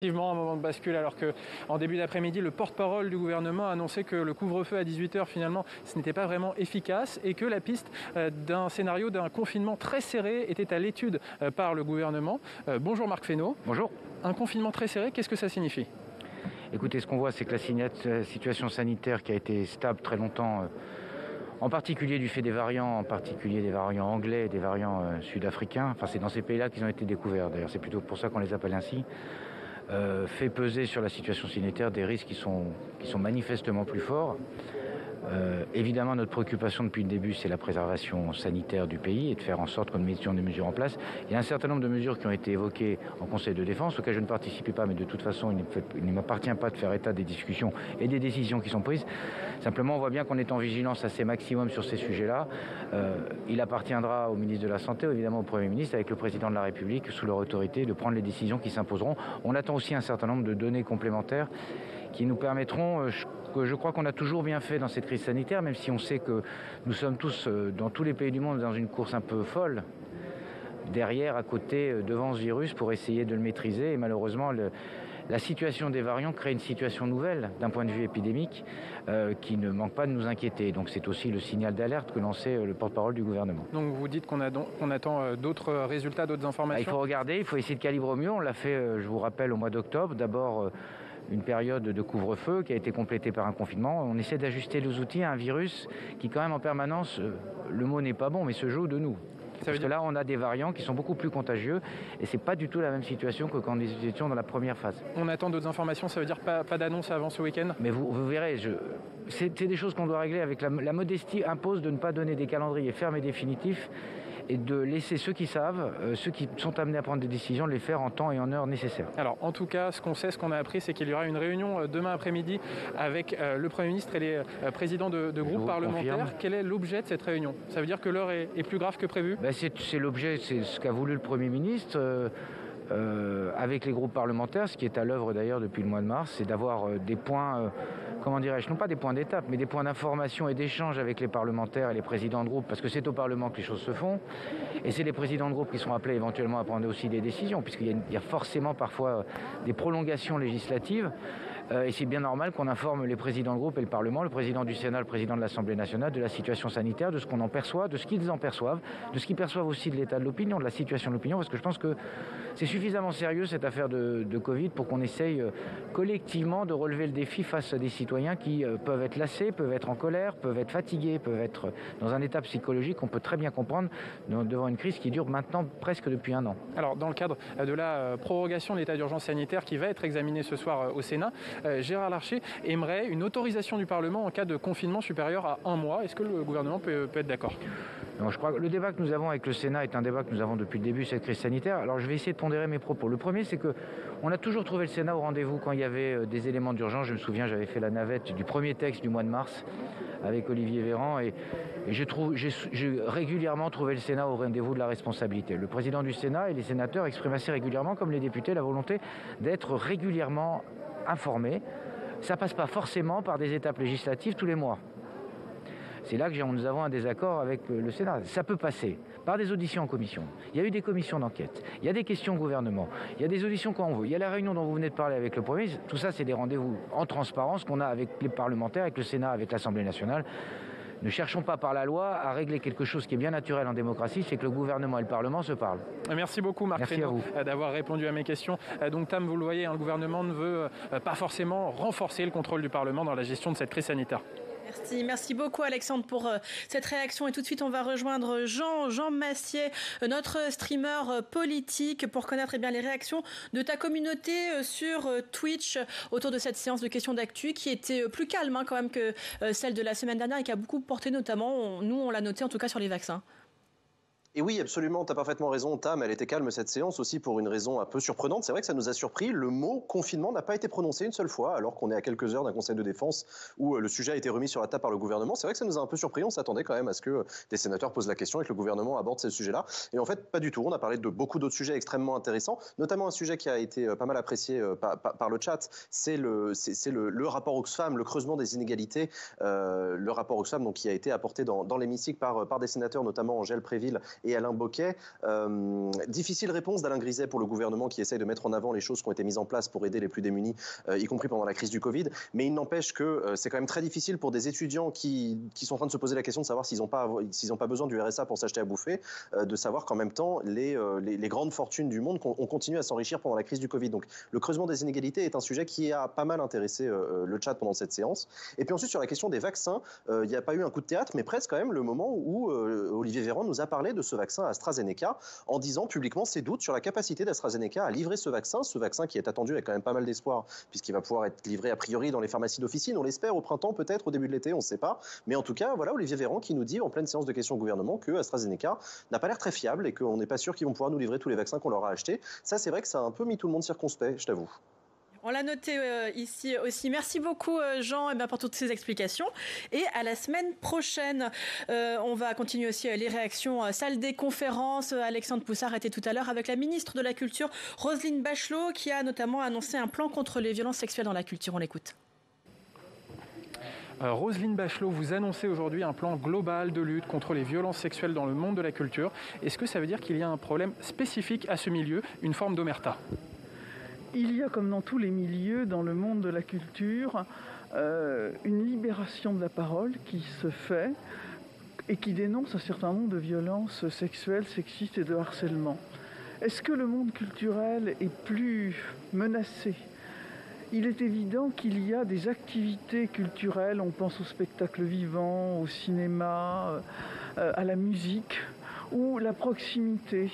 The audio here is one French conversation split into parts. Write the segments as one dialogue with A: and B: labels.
A: Effectivement, un moment de bascule alors qu'en début d'après-midi, le porte-parole du gouvernement a annoncé que le couvre-feu à 18h, finalement, ce n'était pas vraiment efficace et que la piste d'un scénario d'un confinement très serré était à l'étude par le gouvernement. Bonjour Marc Fesneau.
B: Bonjour.
A: Un confinement très serré, qu'est-ce que ça signifie ?
B: Écoutez, ce qu'on voit, c'est que la situation sanitaire qui a été stable très longtemps, en particulier du fait des variants, en particulier des variants anglais et des variants sud-africains, enfin c'est dans ces pays-là qu'ils ont été découverts, d'ailleurs c'est plutôt pour ça qu'on les appelle ainsi, fait peser sur la situation sanitaire des risques qui sont manifestement plus forts. Évidemment, notre préoccupation depuis le début, c'est la préservation sanitaire du pays et de faire en sorte qu'on mette des mesures en place. Il y a un certain nombre de mesures qui ont été évoquées en Conseil de défense, auxquelles je ne participais pas, mais de toute façon, il ne m'appartient pas de faire état des discussions et des décisions qui sont prises. Simplement, on voit bien qu'on est en vigilance assez maximum sur ces sujets-là. Il appartiendra au ministre de la Santé, évidemment au Premier ministre, avec le Président de la République, sous leur autorité, de prendre les décisions qui s'imposeront. On attend aussi un certain nombre de données complémentaires qui nous permettront, je crois qu'on a toujours bien fait dans cette crise sanitaire, même si on sait que nous sommes tous, dans tous les pays du monde, dans une course un peu folle, derrière, à côté, devant ce virus, pour essayer de le maîtriser. Et malheureusement, la situation des variants crée une situation nouvelle d'un point de vue épidémique qui ne manque pas de nous inquiéter. Donc c'est aussi le signal d'alerte que lançait le porte-parole du gouvernement.
A: Donc vous dites qu'on attend d'autres résultats, d'autres informations.
B: Il faut regarder, il faut essayer de calibrer au mieux. On l'a fait, je vous rappelle, au mois d'octobre. D'abord, une période de couvre-feu qui a été complétée par un confinement. On essaie d'ajuster les outils à un virus qui quand même en permanence, le mot n'est pas bon, mais se joue de nous. Parce que là, on a des variants qui sont beaucoup plus contagieux et c'est pas du tout la même situation que quand nous étions dans la première phase.
A: On attend d'autres informations, ça veut dire pas d'annonce avant ce week-end ?
B: Mais vous verrez, c'est des choses qu'on doit régler avec la modestie impose de ne pas donner des calendriers fermes et définitifs et de laisser ceux qui savent, ceux qui sont amenés à prendre des décisions, de les faire en temps et en heure nécessaires.
A: Alors, en tout cas, ce qu'on sait, ce qu'on a appris, c'est qu'il y aura une réunion demain après-midi avec le Premier ministre et les présidents de groupes parlementaires. Confirme. Quel est l'objet de cette réunion ? Ça veut dire que l'heure est plus grave que prévu ?
B: C'est l'objet, c'est ce qu'a voulu le Premier ministre. Avec les groupes parlementaires, ce qui est à l'œuvre d'ailleurs depuis le mois de mars, c'est d'avoir des points, comment dirais-je, non pas des points d'étape, mais des points d'information et d'échange avec les parlementaires et les présidents de groupe, parce que c'est au Parlement que les choses se font, et c'est les présidents de groupe qui sont appelés éventuellement à prendre aussi des décisions, puisqu'il y a forcément parfois des prolongations législatives, et c'est bien normal qu'on informe les présidents de groupe et le Parlement, le président du Sénat, le président de l'Assemblée nationale, de la situation sanitaire, de ce qu'on en perçoit, de ce qu'ils en perçoivent, de ce qu'ils perçoivent aussi de l'état de l'opinion, de la situation de l'opinion, parce que je pense que c'est suffisamment sérieux cette affaire de Covid pour qu'on essaye collectivement de relever le défi face à des citoyens qui peuvent être lassés, peuvent être en colère, peuvent être fatigués, peuvent être dans un état psychologique qu'on peut très bien comprendre devant une crise qui dure maintenant presque depuis un an.
A: Alors dans le cadre de la prorogation de l'état d'urgence sanitaire qui va être examinée ce soir au Sénat, Gérard Larcher aimerait une autorisation du Parlement en cas de confinement supérieur à 1 mois. Est-ce que le gouvernement peut être d'accord ?
B: Non, je crois que le débat que nous avons avec le Sénat est un débat que nous avons depuis le début de cette crise sanitaire. Alors je vais essayer de pondérer mes propos. Le premier, c'est qu'on a toujours trouvé le Sénat au rendez-vous quand il y avait des éléments d'urgence. Je me souviens, j'avais fait la navette du premier texte du mois de mars avec Olivier Véran et j'ai régulièrement trouvé le Sénat au rendez-vous de la responsabilité. Le président du Sénat et les sénateurs expriment assez régulièrement, comme les députés, la volonté d'être régulièrement informés. Ça passe pas forcément par des étapes législatives tous les mois. C'est là que nous avons un désaccord avec le Sénat. Ça peut passer par des auditions en commission. Il y a eu des commissions d'enquête. Il y a des questions au gouvernement. Il y a des auditions quand on veut. Il y a la réunion dont vous venez de parler avec le Premier ministre. Tout ça, c'est des rendez-vous en transparence qu'on a avec les parlementaires, avec le Sénat, avec l'Assemblée nationale. Ne cherchons pas par la loi à régler quelque chose qui est bien naturel en démocratie, c'est que le gouvernement et le Parlement se parlent.
A: Merci beaucoup Marc Fesneau d'avoir répondu à mes questions. Donc Tam, vous le voyez, le gouvernement ne veut pas forcément renforcer le contrôle du Parlement dans la gestion de cette crise sanitaire.
C: Merci beaucoup Alexandre pour cette réaction et tout de suite on va rejoindre Jean Massier, notre streamer politique pour connaître bien les réactions de ta communauté sur Twitch autour de cette séance de questions d'actu qui était plus calme quand même que celle de la semaine dernière et qui a beaucoup porté notamment, nous on l'a noté en tout cas sur les vaccins.
D: Et oui, absolument, tu as parfaitement raison, Tam, elle était calme cette séance aussi pour une raison un peu surprenante. C'est vrai que ça nous a surpris, le mot confinement n'a pas été prononcé une seule fois, alors qu'on est à quelques heures d'un conseil de défense où le sujet a été remis sur la table par le gouvernement. C'est vrai que ça nous a un peu surpris, on s'attendait quand même à ce que des sénateurs posent la question et que le gouvernement aborde ce sujet-là. Et en fait, pas du tout, on a parlé de beaucoup d'autres sujets extrêmement intéressants, notamment un sujet qui a été pas mal apprécié par le chat, c'est le rapport Oxfam, le creusement des inégalités, le rapport Oxfam donc, qui a été apporté dans l'hémicycle par des sénateurs, notamment Angèle Préville et Alain Bocquet. Difficile réponse d'Alain Griset pour le gouvernement qui essaye de mettre en avant les choses qui ont été mises en place pour aider les plus démunis, y compris pendant la crise du Covid. Mais il n'empêche que c'est quand même très difficile pour des étudiants qui sont en train de se poser la question de savoir s'ils n'ont pas besoin du RSA pour s'acheter à bouffer, de savoir qu'en même temps, les grandes fortunes du monde ont continué à s'enrichir pendant la crise du Covid. Donc le creusement des inégalités est un sujet qui a pas mal intéressé le chat pendant cette séance. Et puis ensuite, sur la question des vaccins, il n'y a pas eu un coup de théâtre, mais presque quand même le moment où Olivier Véran nous a parlé de ce vaccin AstraZeneca en disant publiquement ses doutes sur la capacité d'AstraZeneca à livrer ce vaccin qui est attendu avec quand même pas mal d'espoir, puisqu'il va pouvoir être livré a priori dans les pharmacies d'officine, on l'espère au printemps, peut-être au début de l'été, on ne sait pas. Mais en tout cas, voilà Olivier Véran qui nous dit en pleine séance de questions au gouvernement que AstraZeneca n'a pas l'air très fiable et qu'on n'est pas sûr qu'ils vont pouvoir nous livrer tous les vaccins qu'on leur a achetés. Ça, c'est vrai que ça a un peu mis tout le monde circonspect, je t'avoue.
C: On l'a noté ici aussi. Merci beaucoup Jean pour toutes ces explications. Et à la semaine prochaine, on va continuer aussi les réactions salle des conférences. Alexandre Poussard était tout à l'heure avec la ministre de la Culture, Roselyne Bachelot, qui a notamment annoncé un plan contre les violences sexuelles dans la culture. On l'écoute.
A: Roselyne Bachelot, vous annoncez aujourd'hui un plan global de lutte contre les violences sexuelles dans le monde de la culture. Est-ce que ça veut dire qu'il y a un problème spécifique à ce milieu, une forme d'omerta ?
E: Il y a, comme dans tous les milieux, dans le monde de la culture, une libération de la parole qui se fait et qui dénonce un certain nombre de violences sexuelles, sexistes et de harcèlement. Est-ce que le monde culturel est plus menacé ? Il est évident qu'il y a des activités culturelles, on pense au spectacle vivant, au cinéma, à la musique, où la proximité,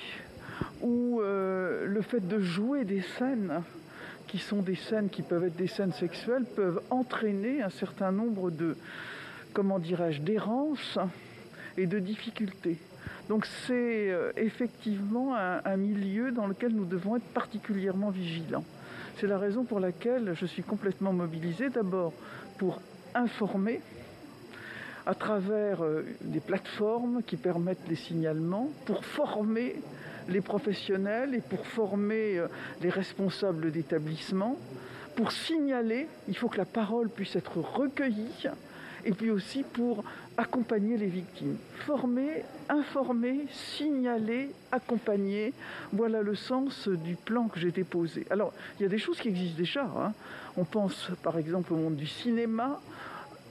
E: où le fait de jouer des scènes, qui sont des scènes qui peuvent être des scènes sexuelles, peuvent entraîner un certain nombre de, d'errances et de difficultés. Donc c'est effectivement un milieu dans lequel nous devons être particulièrement vigilants. C'est la raison pour laquelle je suis complètement mobilisée, d'abord pour informer à travers des plateformes qui permettent les signalements, pour former les professionnels et pour former les responsables d'établissements, pour signaler, il faut que la parole puisse être recueillie, et puis aussi pour accompagner les victimes. Former, informer, signaler, accompagner, voilà le sens du plan que j'ai déposé. Alors, il y a des choses qui existent déjà. On pense par exemple au monde du cinéma,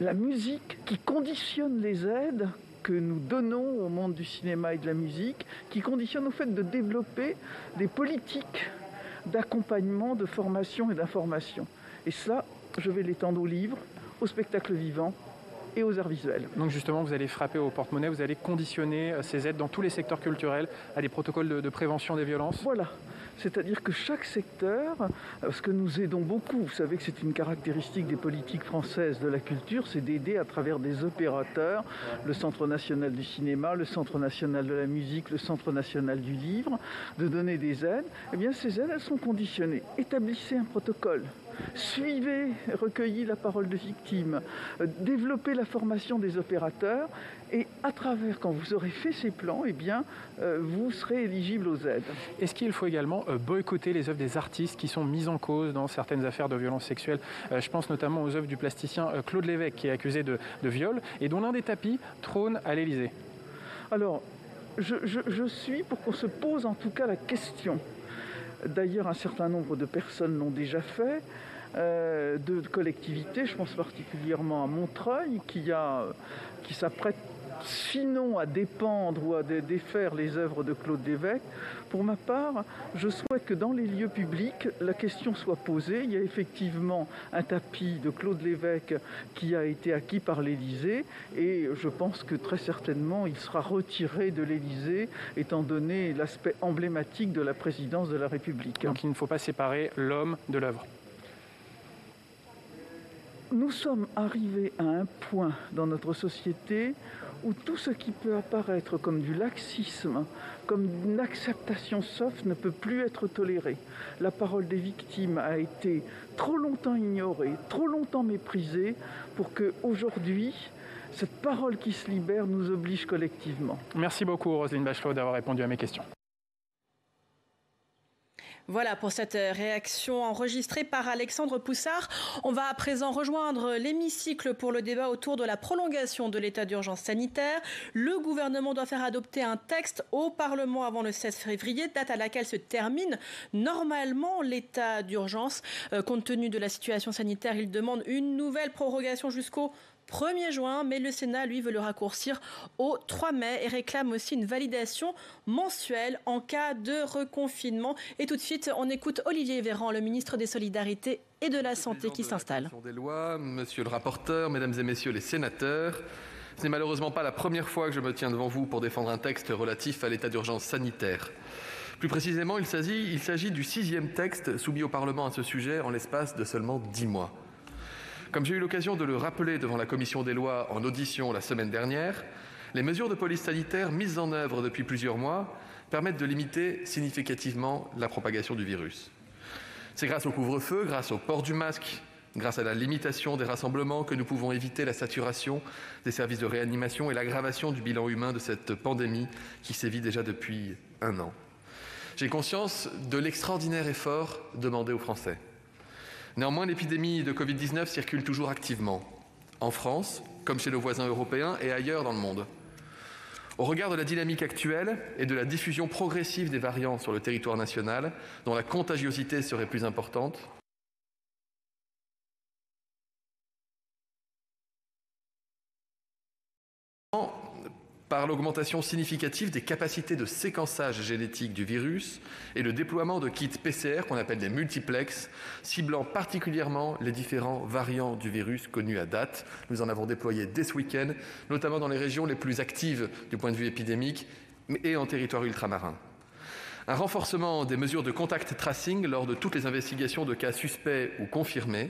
E: la musique qui conditionne les aides que nous donnons au monde du cinéma et de la musique, qui conditionne au fait de développer des politiques d'accompagnement, de formation et d'information. Et cela, je vais l'étendre aux livres, au spectacle vivant et aux arts visuels.
A: Donc justement, vous allez frapper au porte-monnaie, vous allez conditionner ces aides dans tous les secteurs culturels à des protocoles de prévention des violences.
E: Voilà. C'est-à-dire que chaque secteur, parce que nous aidons beaucoup, vous savez que c'est une caractéristique des politiques françaises de la culture, c'est d'aider à travers des opérateurs, le Centre national du cinéma, le Centre national de la musique, le Centre national du livre, de donner des aides. Eh bien, ces aides, elles sont conditionnées. Établissez un protocole. Suivez, recueillez la parole de victimes, développez la formation des opérateurs et à travers, quand vous aurez fait ces plans, eh bien, vous serez éligible aux aides.
A: Est-ce qu'il faut également boycotter les œuvres des artistes qui sont mises en cause dans certaines affaires de violences sexuelles ? Je pense notamment aux œuvres du plasticien Claude Lévesque qui est accusé de viol et dont l'un des tapis trône à l'Élysée.
E: Alors, je suis pour qu'on se pose en tout cas la question. D'ailleurs, un certain nombre de personnes l'ont déjà fait, de collectivités, je pense particulièrement à Montreuil, qui s'apprête sinon à dépendre ou à défaire les œuvres de Claude Lévesque. Pour ma part, je souhaite que dans les lieux publics, la question soit posée. Il y a effectivement un tapis de Claude Lévesque qui a été acquis par l'Élysée et je pense que très certainement il sera retiré de l'Élysée étant donné l'aspect emblématique de la présidence de la République.
A: Donc il ne faut pas séparer l'homme de l'œuvre.
E: Nous sommes arrivés à un point dans notre société où tout ce qui peut apparaître comme du laxisme, comme une acceptation soft ne peut plus être toléré. La parole des victimes a été trop longtemps ignorée, trop longtemps méprisée pour qu'aujourd'hui, cette parole qui se libère nous oblige collectivement.
A: Merci beaucoup Roselyne Bachelot d'avoir répondu à mes questions.
C: Voilà pour cette réaction enregistrée par Alexandre Poussard. On va à présent rejoindre l'hémicycle pour le débat autour de la prolongation de l'état d'urgence sanitaire. Le gouvernement doit faire adopter un texte au Parlement avant le 16 février, date à laquelle se termine normalement l'état d'urgence. Compte tenu de la situation sanitaire, il demande une nouvelle prorogation jusqu'au 1er juin, mais le Sénat, lui, veut le raccourcir au 3 mai et réclame aussi une validation mensuelle en cas de reconfinement. Et tout de suite, on écoute Olivier Véran, le ministre des Solidarités et de la Santé, qui s'installe.
F: Des lois, monsieur le rapporteur, mesdames et messieurs les sénateurs, ce n'est malheureusement pas la première fois que je me tiens devant vous pour défendre un texte relatif à l'état d'urgence sanitaire. Plus précisément, il s'agit du 6e texte soumis au Parlement à ce sujet en l'espace de seulement 10 mois. Comme j'ai eu l'occasion de le rappeler devant la commission des lois en audition la semaine dernière, les mesures de police sanitaire mises en œuvre depuis plusieurs mois permettent de limiter significativement la propagation du virus. C'est grâce au couvre-feu, grâce au port du masque, grâce à la limitation des rassemblements que nous pouvons éviter la saturation des services de réanimation et l'aggravation du bilan humain de cette pandémie qui sévit déjà depuis 1 an. J'ai conscience de l'extraordinaire effort demandé aux Français. Néanmoins, l'épidémie de Covid-19 circule toujours activement, en France, comme chez nos voisins européens et ailleurs dans le monde. Au regard de la dynamique actuelle et de la diffusion progressive des variants sur le territoire national, dont la contagiosité serait plus importante, par l'augmentation significative des capacités de séquençage génétique du virus et le déploiement de kits PCR qu'on appelle des multiplex, ciblant particulièrement les différents variants du virus connus à date. Nous en avons déployé dès ce week-end, notamment dans les régions les plus actives du point de vue épidémique et en territoire ultramarin. Un renforcement des mesures de contact tracing lors de toutes les investigations de cas suspects ou confirmés,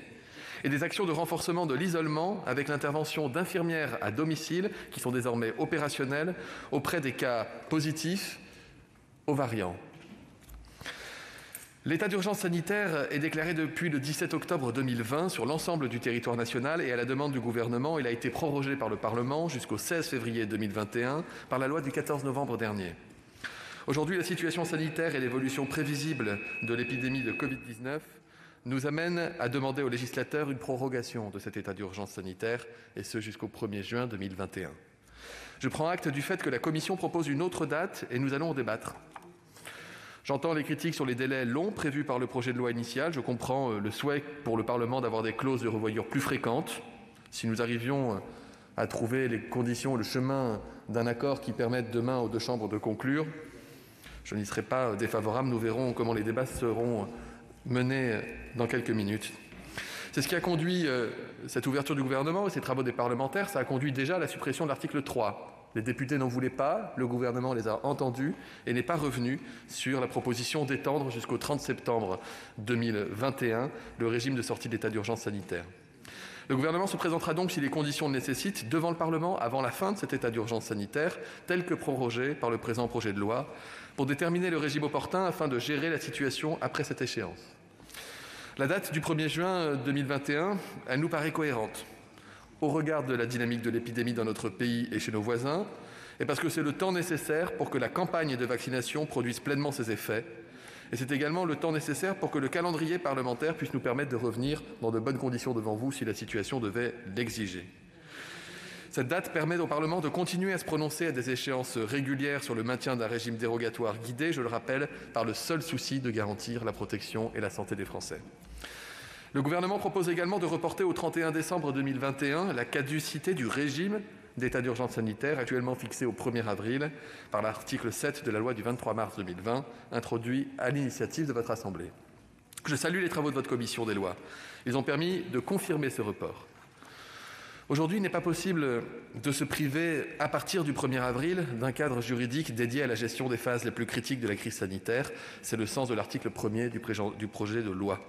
F: et des actions de renforcement de l'isolement avec l'intervention d'infirmières à domicile qui sont désormais opérationnelles auprès des cas positifs aux variants. L'état d'urgence sanitaire est déclaré depuis le 17 octobre 2020 sur l'ensemble du territoire national et à la demande du gouvernement, il a été prorogé par le Parlement jusqu'au 16 février 2021 par la loi du 14 novembre dernier. Aujourd'hui, la situation sanitaire et l'évolution prévisible de l'épidémie de Covid-19 nous amène à demander aux législateurs une prorogation de cet état d'urgence sanitaire, et ce jusqu'au 1er juin 2021. Je prends acte du fait que la Commission propose une autre date et nous allons en débattre. J'entends les critiques sur les délais longs prévus par le projet de loi initial. Je comprends le souhait pour le Parlement d'avoir des clauses de revoyure plus fréquentes. Si nous arrivions à trouver les conditions, le chemin d'un accord qui permette demain aux deux chambres de conclure, je n'y serai pas défavorable. Nous verrons comment les débats seront menée dans quelques minutes. C'est ce qui a conduit cette ouverture du gouvernement et ces travaux des parlementaires. Ça a conduit déjà à la suppression de l'article 3. Les députés n'en voulaient pas, le gouvernement les a entendus et n'est pas revenu sur la proposition d'étendre jusqu'au 30 septembre 2021 le régime de sortie d'état d'urgence sanitaire. Le gouvernement se présentera donc, si les conditions le nécessitent, devant le Parlement avant la fin de cet état d'urgence sanitaire, tel que prorogé par le présent projet de loi, pour déterminer le régime opportun afin de gérer la situation après cette échéance. La date du 1er juin 2021, elle nous paraît cohérente au regard de la dynamique de l'épidémie dans notre pays et chez nos voisins, et parce que c'est le temps nécessaire pour que la campagne de vaccination produise pleinement ses effets. Et c'est également le temps nécessaire pour que le calendrier parlementaire puisse nous permettre de revenir dans de bonnes conditions devant vous si la situation devait l'exiger. Cette date permet au Parlement de continuer à se prononcer à des échéances régulières sur le maintien d'un régime dérogatoire guidé, je le rappelle, par le seul souci de garantir la protection et la santé des Français. Le gouvernement propose également de reporter au 31 décembre 2021 la caducité du régime d'état d'urgence sanitaire actuellement fixé au 1er avril par l'article 7 de la loi du 23 mars 2020, introduit à l'initiative de votre Assemblée. Je salue les travaux de votre commission des lois. Ils ont permis de confirmer ce report. Aujourd'hui, il n'est pas possible de se priver, à partir du 1er avril, d'un cadre juridique dédié à la gestion des phases les plus critiques de la crise sanitaire. C'est le sens de l'article 1er du projet de loi.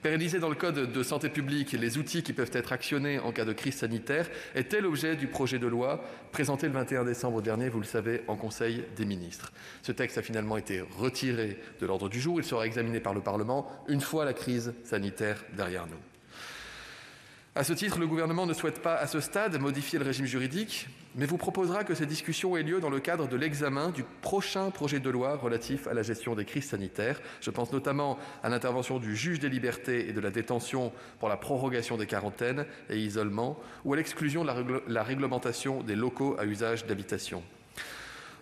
F: Pérenniser dans le Code de santé publique les outils qui peuvent être actionnés en cas de crise sanitaire était l'objet du projet de loi présenté le 21 décembre dernier, vous le savez, en Conseil des ministres. Ce texte a finalement été retiré de l'ordre du jour. Il sera examiné par le Parlement une fois la crise sanitaire derrière nous. À ce titre, le gouvernement ne souhaite pas, à ce stade, modifier le régime juridique, mais vous proposera que ces discussions aient lieu dans le cadre de l'examen du prochain projet de loi relatif à la gestion des crises sanitaires. Je pense notamment à l'intervention du juge des libertés et de la détention pour la prorogation des quarantaines et isolements, ou à l'exclusion de la réglementation des locaux à usage d'habitation.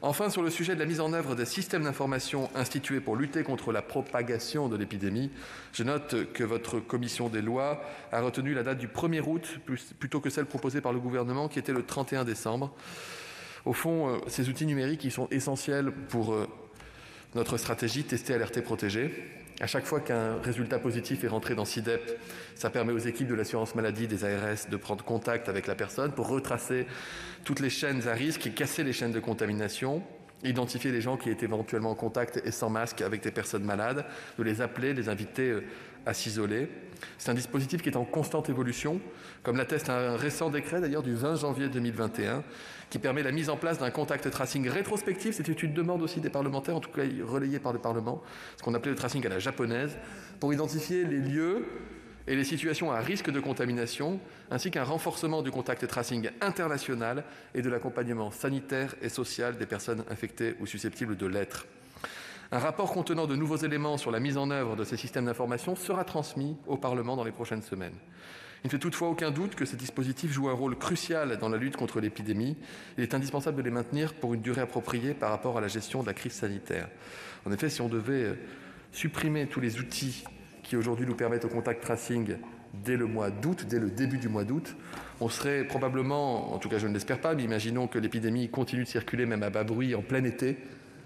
F: Enfin, sur le sujet de la mise en œuvre des systèmes d'information institués pour lutter contre la propagation de l'épidémie, je note que votre commission des lois a retenu la date du 1er août plutôt que celle proposée par le gouvernement qui était le 31 décembre. Au fond, ces outils numériques ils sont essentiels pour notre stratégie tester, alerter, protéger. À chaque fois qu'un résultat positif est rentré dans SI-DEP, ça permet aux équipes de l'assurance maladie des ARS de prendre contact avec la personne pour retracer toutes les chaînes à risque et casser les chaînes de contamination, identifier les gens qui étaient éventuellement en contact et sans masque avec des personnes malades, de les appeler, les inviter à s'isoler. C'est un dispositif qui est en constante évolution, comme l'atteste un récent décret d'ailleurs du 20 janvier 2021, qui permet la mise en place d'un contact tracing rétrospectif. C'était une demande aussi des parlementaires, en tout cas relayée par le Parlement, ce qu'on appelait le tracing à la japonaise, pour identifier les lieux et les situations à risque de contamination, ainsi qu'un renforcement du contact tracing international et de l'accompagnement sanitaire et social des personnes infectées ou susceptibles de l'être. Un rapport contenant de nouveaux éléments sur la mise en œuvre de ces systèmes d'information sera transmis au Parlement dans les prochaines semaines. Il ne fait toutefois aucun doute que ces dispositifs jouent un rôle crucial dans la lutte contre l'épidémie. Il est indispensable de les maintenir pour une durée appropriée par rapport à la gestion de la crise sanitaire. En effet, si on devait supprimer tous les outils qui aujourd'hui nous permettent au contact tracing dès le mois d'août, dès le début du mois d'août, on serait probablement, en tout cas je ne l'espère pas, mais imaginons que l'épidémie continue de circuler même à bas bruit en plein été,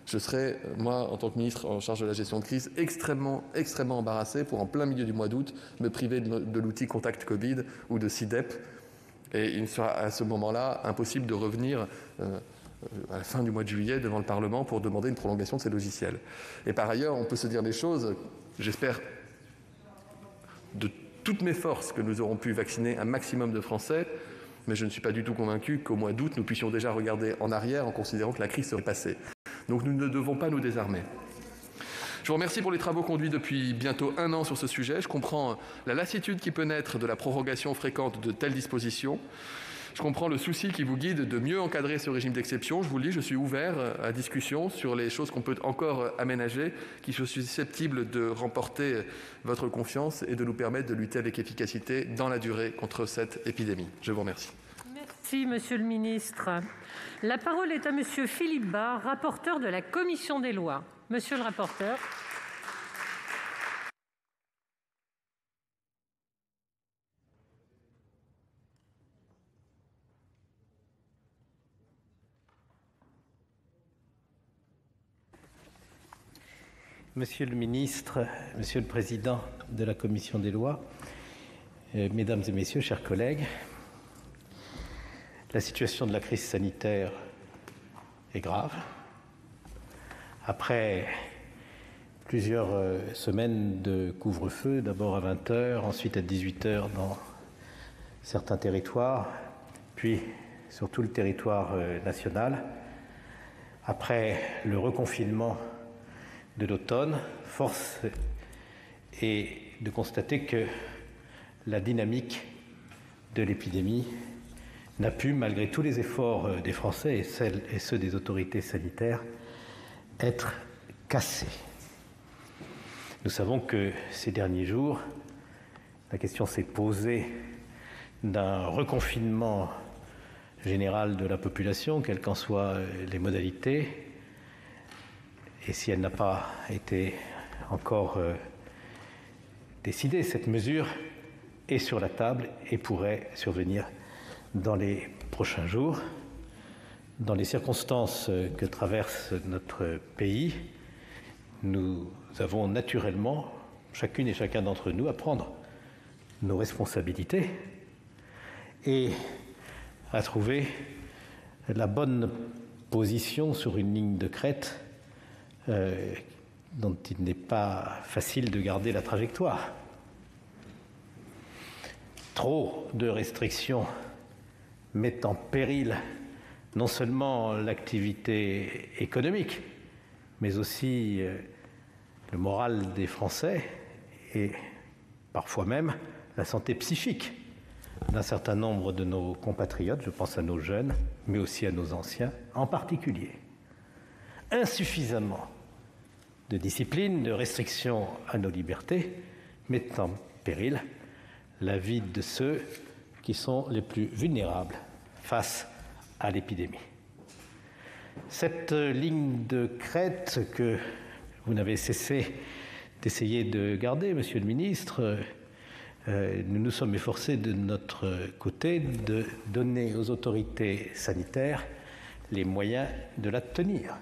F: je serais, moi, en tant que ministre en charge de la gestion de crise, extrêmement embarrassé pour, en plein milieu du mois d'août, me priver de l'outil Contact Covid ou de SI-DEP. Et il sera à ce moment-là impossible de revenir à la fin du mois de juillet devant le Parlement pour demander une prolongation de ces logiciels. Et par ailleurs, on peut se dire des choses, j'espère de toutes mes forces que nous aurons pu vacciner un maximum de Français, mais je ne suis pas du tout convaincu qu'au mois d'août, nous puissions déjà regarder en arrière en considérant que la crise serait passée. Donc nous ne devons pas nous désarmer. Je vous remercie pour les travaux conduits depuis bientôt 1 an sur ce sujet. Je comprends la lassitude qui peut naître de la prorogation fréquente de telles dispositions. Je comprends le souci qui vous guide de mieux encadrer ce régime d'exception. Je vous le dis, je suis ouvert à discussion sur les choses qu'on peut encore aménager, qui sont susceptibles de remporter votre confiance et de nous permettre de lutter avec efficacité dans la durée contre cette épidémie. Je vous remercie.
G: Merci, Monsieur le Ministre. La parole est à Monsieur Philippe Bas, rapporteur de la Commission des lois. Monsieur le rapporteur.
H: Monsieur le Ministre, Monsieur le Président de la Commission des lois, Mesdames et Messieurs, chers collègues, la situation de la crise sanitaire est grave. Après plusieurs semaines de couvre-feu, d'abord à 20h, ensuite à 18h dans certains territoires, puis sur tout le territoire national, après le reconfinement de l'automne, force est de constater que la dynamique de l'épidémie n'a pu, malgré tous les efforts des Français et ceux des autorités sanitaires, être cassée. Nous savons que ces derniers jours, la question s'est posée d'un reconfinement général de la population, quelles qu'en soient les modalités, et si elle n'a pas été encore décidée, cette mesure est sur la table et pourrait survenir dans les prochains jours. Dans les circonstances que traverse notre pays, nous avons naturellement, chacune et chacun d'entre nous, à prendre nos responsabilités et à trouver la bonne position sur une ligne de crête dont il n'est pas facile de garder la trajectoire. Trop de restrictions mettent en péril non seulement l'activité économique, mais aussi le moral des Français et parfois même la santé psychique d'un certain nombre de nos compatriotes, je pense à nos jeunes, mais aussi à nos anciens, en particulier. Insuffisamment de discipline, de restriction à nos libertés, mettent en péril la vie de ceux qui sont les plus vulnérables face à l'épidémie. Cette ligne de crête que vous n'avez cessé d'essayer de garder, Monsieur le ministre, nous nous sommes efforcés de notre côté de donner aux autorités sanitaires les moyens de la tenir.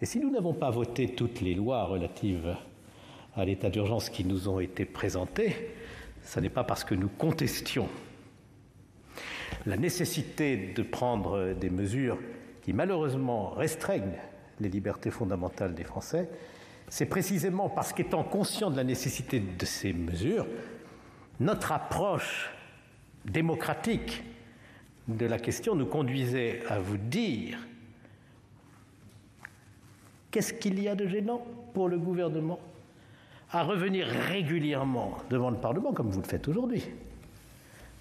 H: Et si nous n'avons pas voté toutes les lois relatives à l'état d'urgence qui nous ont été présentées, ce n'est pas parce que nous contestions la nécessité de prendre des mesures qui malheureusement restreignent les libertés fondamentales des Français, c'est précisément parce qu'étant conscient de la nécessité de ces mesures, notre approche démocratique de la question nous conduisait à vous dire qu'est-ce qu'il y a de gênant pour le gouvernement à revenir régulièrement devant le Parlement, comme vous le faites aujourd'hui,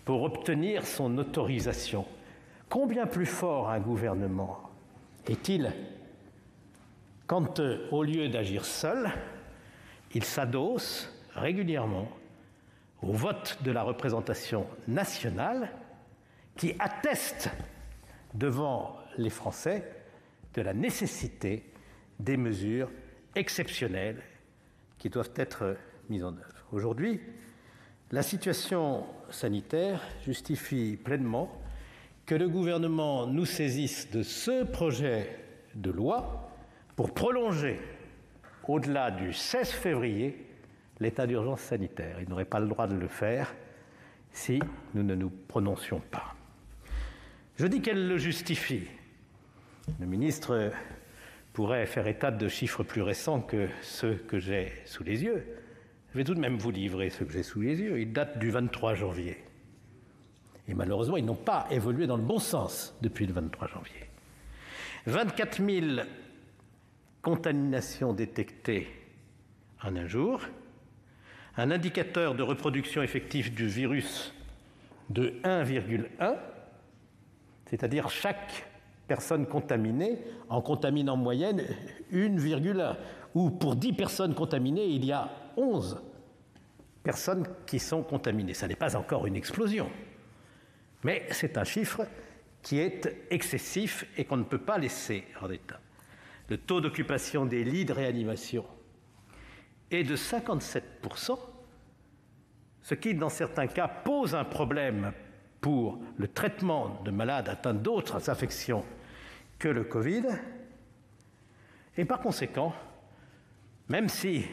H: pour obtenir son autorisation. Combien plus fort un gouvernement est-il quand, au lieu d'agir seul, il s'adosse régulièrement au vote de la représentation nationale qui atteste devant les Français de la nécessité des mesures exceptionnelles qui doivent être mises en œuvre. Aujourd'hui, la situation sanitaire justifie pleinement que le gouvernement nous saisisse de ce projet de loi pour prolonger, au-delà du 16 février, l'état d'urgence sanitaire. Il n'aurait pas le droit de le faire si nous ne nous prononcions pas. Je dis qu'elle le justifie. Le ministre pourrait faire état de chiffres plus récents que ceux que j'ai sous les yeux. Je vais tout de même vous livrer ceux que j'ai sous les yeux. Ils datent du 23 janvier. Et malheureusement, ils n'ont pas évolué dans le bon sens depuis le 23 janvier. 24 000 contaminations détectées en un jour, un indicateur de reproduction effective du virus de 1,1, c'est-à-dire chaque personne contaminée en contamine en moyenne 1,1, ou pour 10 personnes contaminées, il y a 11 personnes qui sont contaminées. Ça n'est pas encore une explosion, mais c'est un chiffre qui est excessif et qu'on ne peut pas laisser en état. Le taux d'occupation des lits de réanimation est de 57%, ce qui, dans certains cas, pose un problème pour le traitement de malades atteints d'autres affections que le Covid. Et par conséquent, même si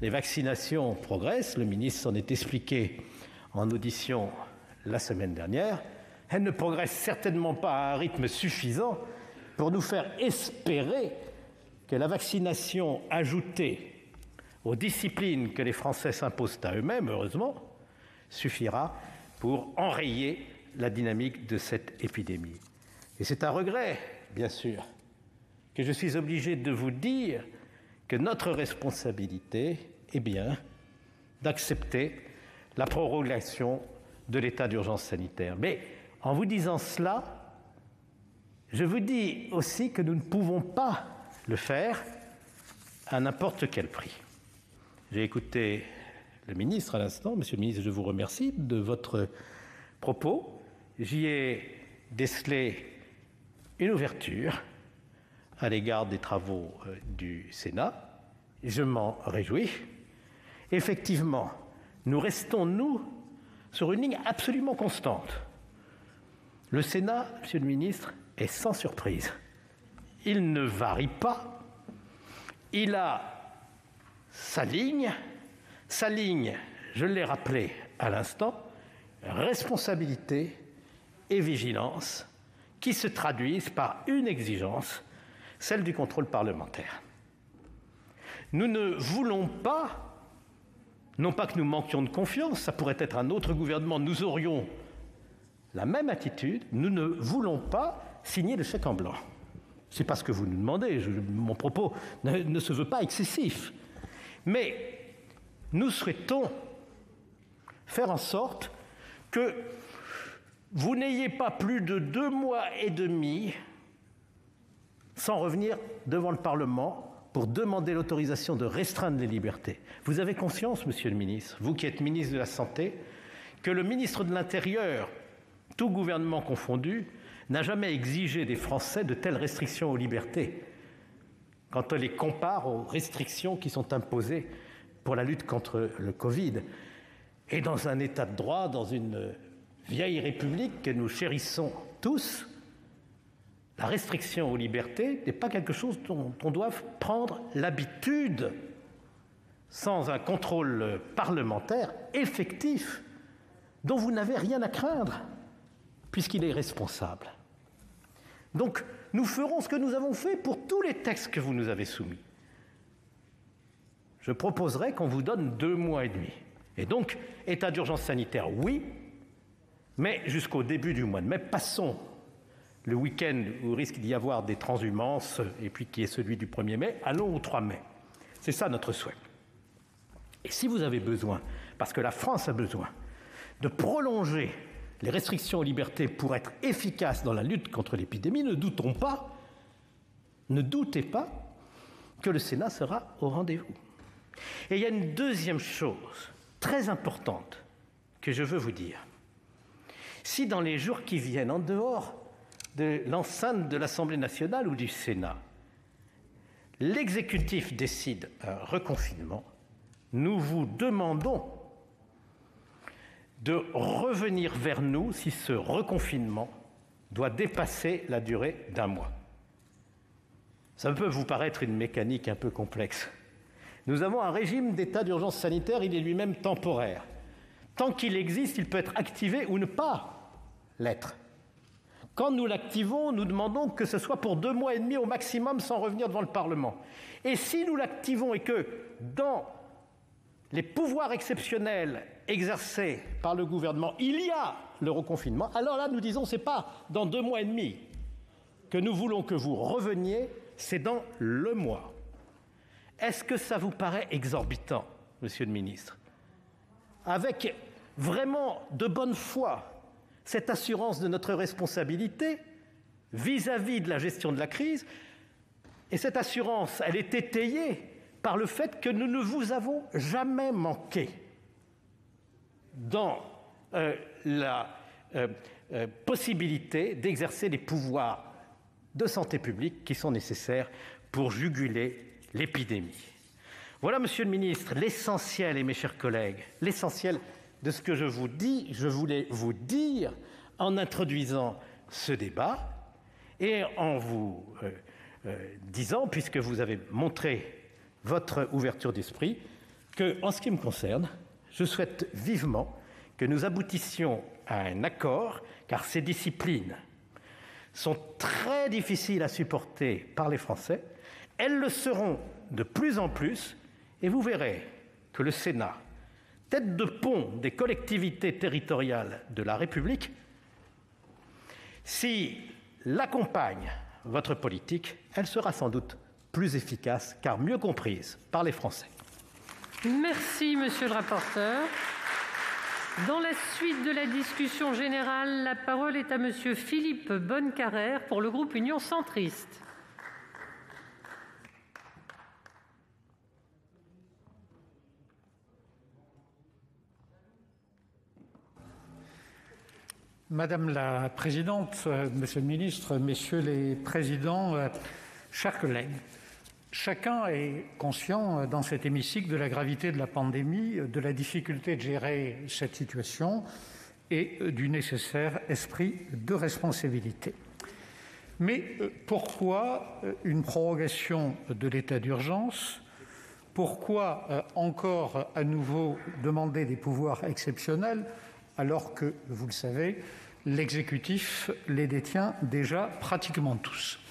H: les vaccinations progressent, le ministre s'en est expliqué en audition la semaine dernière, elles ne progressent certainement pas à un rythme suffisant pour nous faire espérer que la vaccination ajoutée aux disciplines que les Français s'imposent à eux-mêmes, heureusement, suffira pour enrayer la dynamique de cette épidémie. Et c'est un regret, bien sûr, que je suis obligé de vous dire que notre responsabilité est bien d'accepter la prorogation de l'état d'urgence sanitaire. Mais en vous disant cela, je vous dis aussi que nous ne pouvons pas le faire à n'importe quel prix. J'ai écouté le ministre à l'instant. Monsieur le ministre, je vous remercie de votre propos. J'y ai décelé une ouverture à l'égard des travaux du Sénat. Je m'en réjouis. Effectivement, nous restons, nous, sur une ligne absolument constante. Le Sénat, monsieur le ministre, est sans surprise. Il ne varie pas. Il a sa ligne, je l'ai rappelé à l'instant, responsabilité et vigilance qui se traduisent par une exigence, celle du contrôle parlementaire. Nous ne voulons pas, non pas que nous manquions de confiance, ça pourrait être un autre gouvernement, nous aurions la même attitude, nous ne voulons pas signer le chèque en blanc. C'est pas ce que vous nous demandez, mon propos ne se veut pas excessif. Mais nous souhaitons faire en sorte que vous n'ayez pas plus de 2 mois et demi sans revenir devant le Parlement pour demander l'autorisation de restreindre les libertés. Vous avez conscience, monsieur le ministre, vous qui êtes ministre de la Santé, que le ministre de l'Intérieur, tout gouvernement confondu, n'a jamais exigé des Français de telles restrictions aux libertés quand on les compare aux restrictions qui sont imposées pour la lutte contre le Covid. Et dans un état de droit, dans une vieille république que nous chérissons tous, la restriction aux libertés n'est pas quelque chose dont on doit prendre l'habitude sans un contrôle parlementaire effectif, dont vous n'avez rien à craindre, puisqu'il est responsable. Donc, nous ferons ce que nous avons fait pour tous les textes que vous nous avez soumis. Je proposerai qu'on vous donne 2 mois et demi. Et donc, état d'urgence sanitaire, oui, mais jusqu'au début du mois de mai. Passons le week-end où il risque d'y avoir des transhumances, et puis qui est celui du 1er mai, allons au 3 mai. C'est ça notre souhait. Et si vous avez besoin, parce que la France a besoin, de prolonger les restrictions aux libertés pour être efficaces dans la lutte contre l'épidémie, ne doutez pas que le Sénat sera au rendez-vous. Et il y a une deuxième chose très importante que je veux vous dire. Si dans les jours qui viennent, en dehors de l'enceinte de l'Assemblée nationale ou du Sénat, l'exécutif décide un reconfinement, nous vous demandons de revenir vers nous si ce reconfinement doit dépasser la durée d'1 mois. Ça peut vous paraître une mécanique un peu complexe. Nous avons un régime d'état d'urgence sanitaire, il est lui-même temporaire. Tant qu'il existe, il peut être activé ou ne pas l'être. Quand nous l'activons, nous demandons que ce soit pour 2 mois et demi au maximum sans revenir devant le Parlement. Et si nous l'activons et que dans les pouvoirs exceptionnels exercés par le gouvernement, il y a le reconfinement, alors là, nous disons, ce n'est pas dans 2 mois et demi que nous voulons que vous reveniez, c'est dans le mois. Est-ce que ça vous paraît exorbitant, monsieur le ministre? Avec vraiment de bonne foi cette assurance de notre responsabilité vis-à-vis de la gestion de la crise, et cette assurance, elle est étayée par le fait que nous ne vous avons jamais manqué dans la possibilité d'exercer les pouvoirs de santé publique qui sont nécessaires pour juguler l'épidémie. Voilà, monsieur le ministre, l'essentiel, et mes chers collègues, l'essentiel de ce que je vous dis, je voulais vous dire en introduisant ce débat et en vous disant, puisque vous avez montré votre ouverture d'esprit, qu'en ce qui me concerne, je souhaite vivement que nous aboutissions à un accord, car ces disciplines sont très difficiles à supporter par les Français. Elles le seront de plus en plus, et vous verrez que le Sénat, tête de pont des collectivités territoriales de la République, s'il accompagne votre politique, elle sera sans doute plus efficace, car mieux comprise par les Français.
G: Merci, monsieur le rapporteur. Dans la suite de la discussion générale, la parole est à monsieur Philippe Bonnecarrère pour le groupe Union centriste.
I: Madame la Présidente, Monsieur le Ministre, Messieurs les Présidents, chers collègues, chacun est conscient dans cet hémicycle de la gravité de la pandémie, de la difficulté de gérer cette situation et du nécessaire esprit de responsabilité. Mais pourquoi une prorogation de l'état d'urgence? Pourquoi encore à nouveau demander des pouvoirs exceptionnels alors que, vous le savez, l'exécutif les détient déjà pratiquement tous?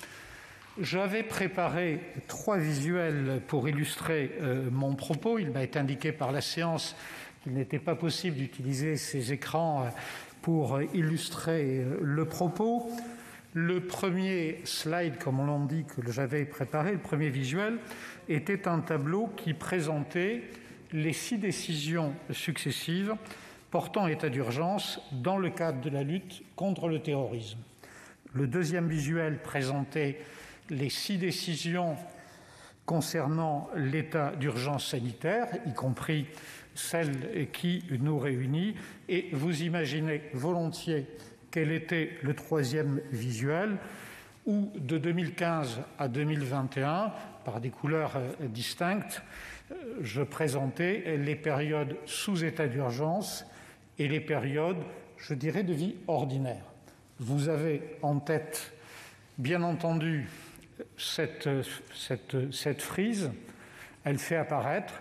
I: J'avais préparé 3 visuels pour illustrer mon propos. Il m'a été indiqué par la séance qu'il n'était pas possible d'utiliser ces écrans pour illustrer le propos. Le premier slide, comme on l'a dit, que j'avais préparé, le premier visuel, était un tableau qui présentait les 6 décisions successives portant état d'urgence dans le cadre de la lutte contre le terrorisme. Le deuxième visuel présentait les 6 décisions concernant l'état d'urgence sanitaire, y compris celle qui nous réunit, et vous imaginez volontiers quel était le troisième visuel, où de 2015 à 2021, par des couleurs distinctes, je présentais les périodes sous état d'urgence et les périodes, je dirais, de vie ordinaire. Vous avez en tête, bien entendu, cette frise. Elle fait apparaître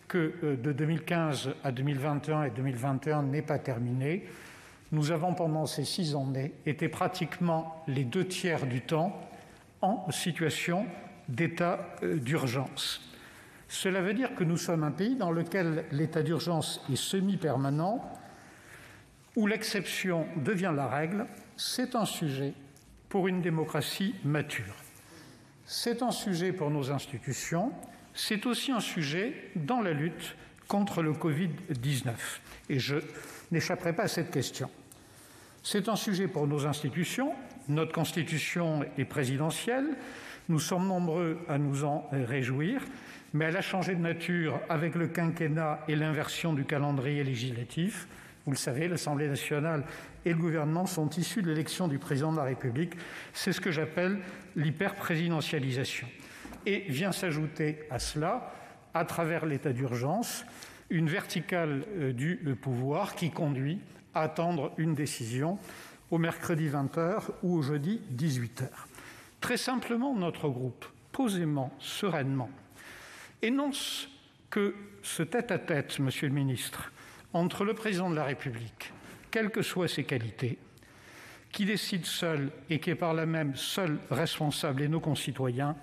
I: que de 2015 à 2021, et 2021 n'est pas terminé, nous avons pendant ces 6 années été pratiquement les 2/3 du temps en situation d'état d'urgence. Cela veut dire que nous sommes un pays dans lequel l'état d'urgence est semi-permanent, où l'exception devient la règle. C'est un sujet pour une démocratie mature. C'est un sujet pour nos institutions. C'est aussi un sujet dans la lutte contre le Covid-19. Et je n'échapperai pas à cette question. C'est un sujet pour nos institutions. Notre Constitution est présidentielle. Nous sommes nombreux à nous en réjouir, mais elle a changé de nature avec le quinquennat et l'inversion du calendrier législatif. Vous le savez, l'Assemblée nationale et le gouvernement sont issus de l'élection du président de la République. C'est ce que j'appelle l'hyper-présidentialisation. Et vient s'ajouter à cela, à travers l'état d'urgence, une verticale du pouvoir qui conduit à attendre une décision au mercredi 20h ou au jeudi 18h. Très simplement, notre groupe, posément, sereinement, énonce que ce tête-à-tête, Monsieur le ministre, entre le président de la République, quelles que soient ses qualités, qui décide seul et qui est par là même seul responsable, et nos concitoyens,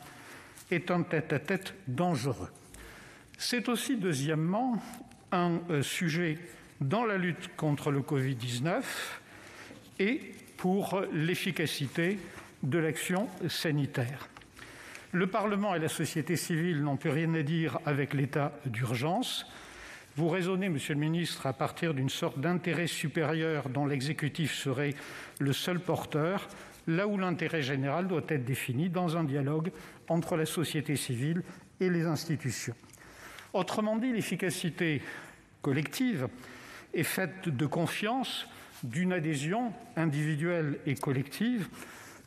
I: est un tête-à-tête dangereux. C'est aussi, deuxièmement, un sujet dans la lutte contre le Covid-19 et pour l'efficacité de l'action sanitaire. Le Parlement et la société civile n'ont plus rien à dire avec l'état d'urgence. Vous raisonnez, Monsieur le ministre, à partir d'une sorte d'intérêt supérieur dont l'exécutif serait le seul porteur, là où l'intérêt général doit être défini dans un dialogue entre la société civile et les institutions. Autrement dit, l'efficacité collective est faite de confiance, d'une adhésion individuelle et collective.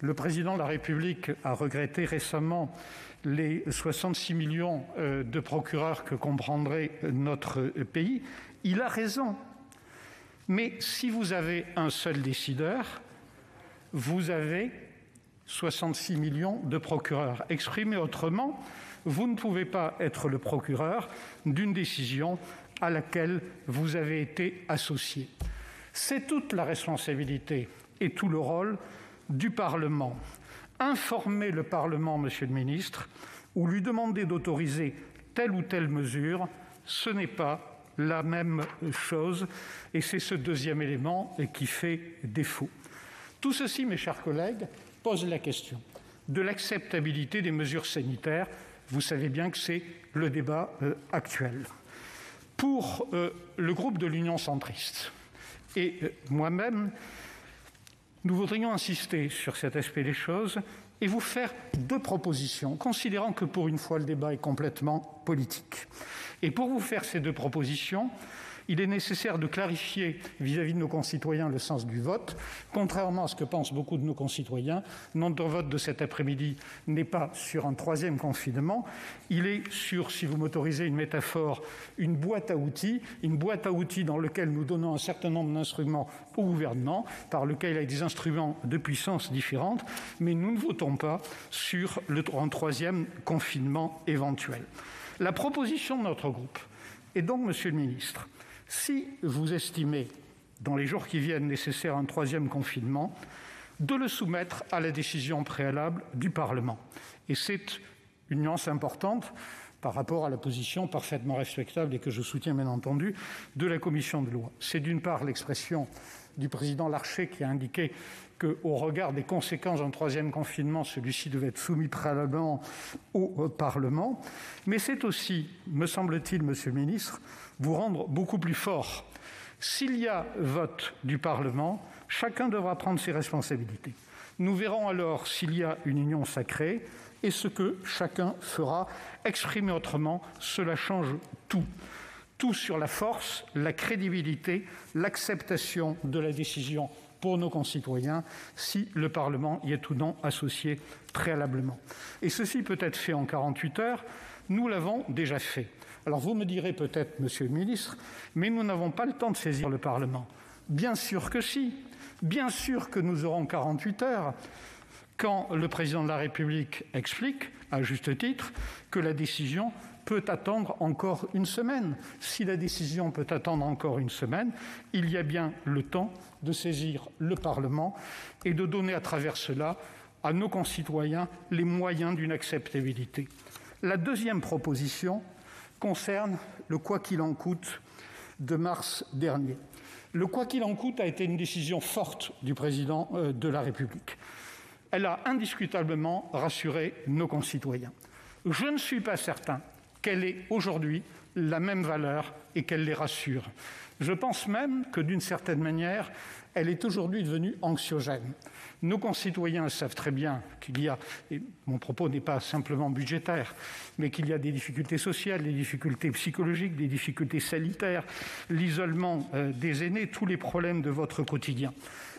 I: Le président de la République a regretté récemment les 66 millions de procureurs que comprendrait notre pays. Il a raison. Mais si vous avez un seul décideur, vous avez 66 millions de procureurs. Exprimé autrement, vous ne pouvez pas être le procureur d'une décision à laquelle vous avez été associé. C'est toute la responsabilité et tout le rôle du Parlement. Informer le Parlement, Monsieur le ministre, ou lui demander d'autoriser telle ou telle mesure, ce n'est pas la même chose, et c'est ce deuxième élément qui fait défaut. Tout ceci, mes chers collègues, pose la question de l'acceptabilité des mesures sanitaires. Vous savez bien que c'est le débat actuel. Pour le groupe de l'Union centriste et moi-même, nous voudrions insister sur cet aspect des choses et vous faire 2 propositions, considérant que pour une fois le débat est complètement politique. Et pour vous faire ces 2 propositions, il est nécessaire de clarifier vis-à-vis de nos concitoyens le sens du vote. Contrairement à ce que pensent beaucoup de nos concitoyens, notre vote de cet après-midi n'est pas sur un 3e confinement. Il est sur, si vous m'autorisez une métaphore, une boîte à outils dans laquelle nous donnons un certain nombre d'instruments au gouvernement, par lequel il y a des instruments de puissance différentes, mais nous ne votons pas sur un 3e confinement éventuel. La proposition de notre groupe est donc, Monsieur le ministre, si vous estimez, dans les jours qui viennent, nécessaire un 3e confinement, de le soumettre à la décision préalable du Parlement. Et c'est une nuance importante par rapport à la position parfaitement respectable et que je soutiens bien entendu de la commission des lois. C'est d'une part l'expression du président Larcher qui a indiqué qu'au regard des conséquences d'un 3e confinement, celui-ci devait être soumis préalablement au Parlement. Mais c'est aussi, me semble-t-il, Monsieur le ministre, vous rendre beaucoup plus fort S'il y a vote du Parlement, chacun devra prendre ses responsabilités. Nous verrons alors s'il y a une union sacrée et ce que chacun fera. Exprimer autrement, cela change tout. Tout sur la force, la crédibilité, l'acceptation de la décision pour nos concitoyens, si le Parlement y est ou non associé préalablement. Et ceci peut être fait en 48 heures, nous l'avons déjà fait. Alors vous me direz peut-être, Monsieur le ministre, mais nous n'avons pas le temps de saisir le Parlement. Bien sûr que si, bien sûr que nous aurons 48 heures, quand le Président de la République explique, à juste titre, que la décision peut attendre encore une semaine. Si la décision peut attendre encore une semaine, il y a bien le temps de saisir le Parlement et de donner à travers cela à nos concitoyens les moyens d'une acceptabilité. La deuxième proposition concerne le « quoi qu'il en coûte » de mars dernier. Le « quoi qu'il en coûte » a été une décision forte du Président de la République. Elle a indiscutablement rassuré nos concitoyens. Je ne suis pas certain qu'elle ait aujourd'hui la même valeur et qu'elle les rassure. Je pense même que, d'une certaine manière, elle est aujourd'hui devenue anxiogène. Nos concitoyens savent très bien qu'il y a, et mon propos n'est pas simplement budgétaire, mais qu'il y a des difficultés sociales, des difficultés psychologiques, des difficultés sanitaires, l'isolement des aînés, tous les problèmes de votre quotidien.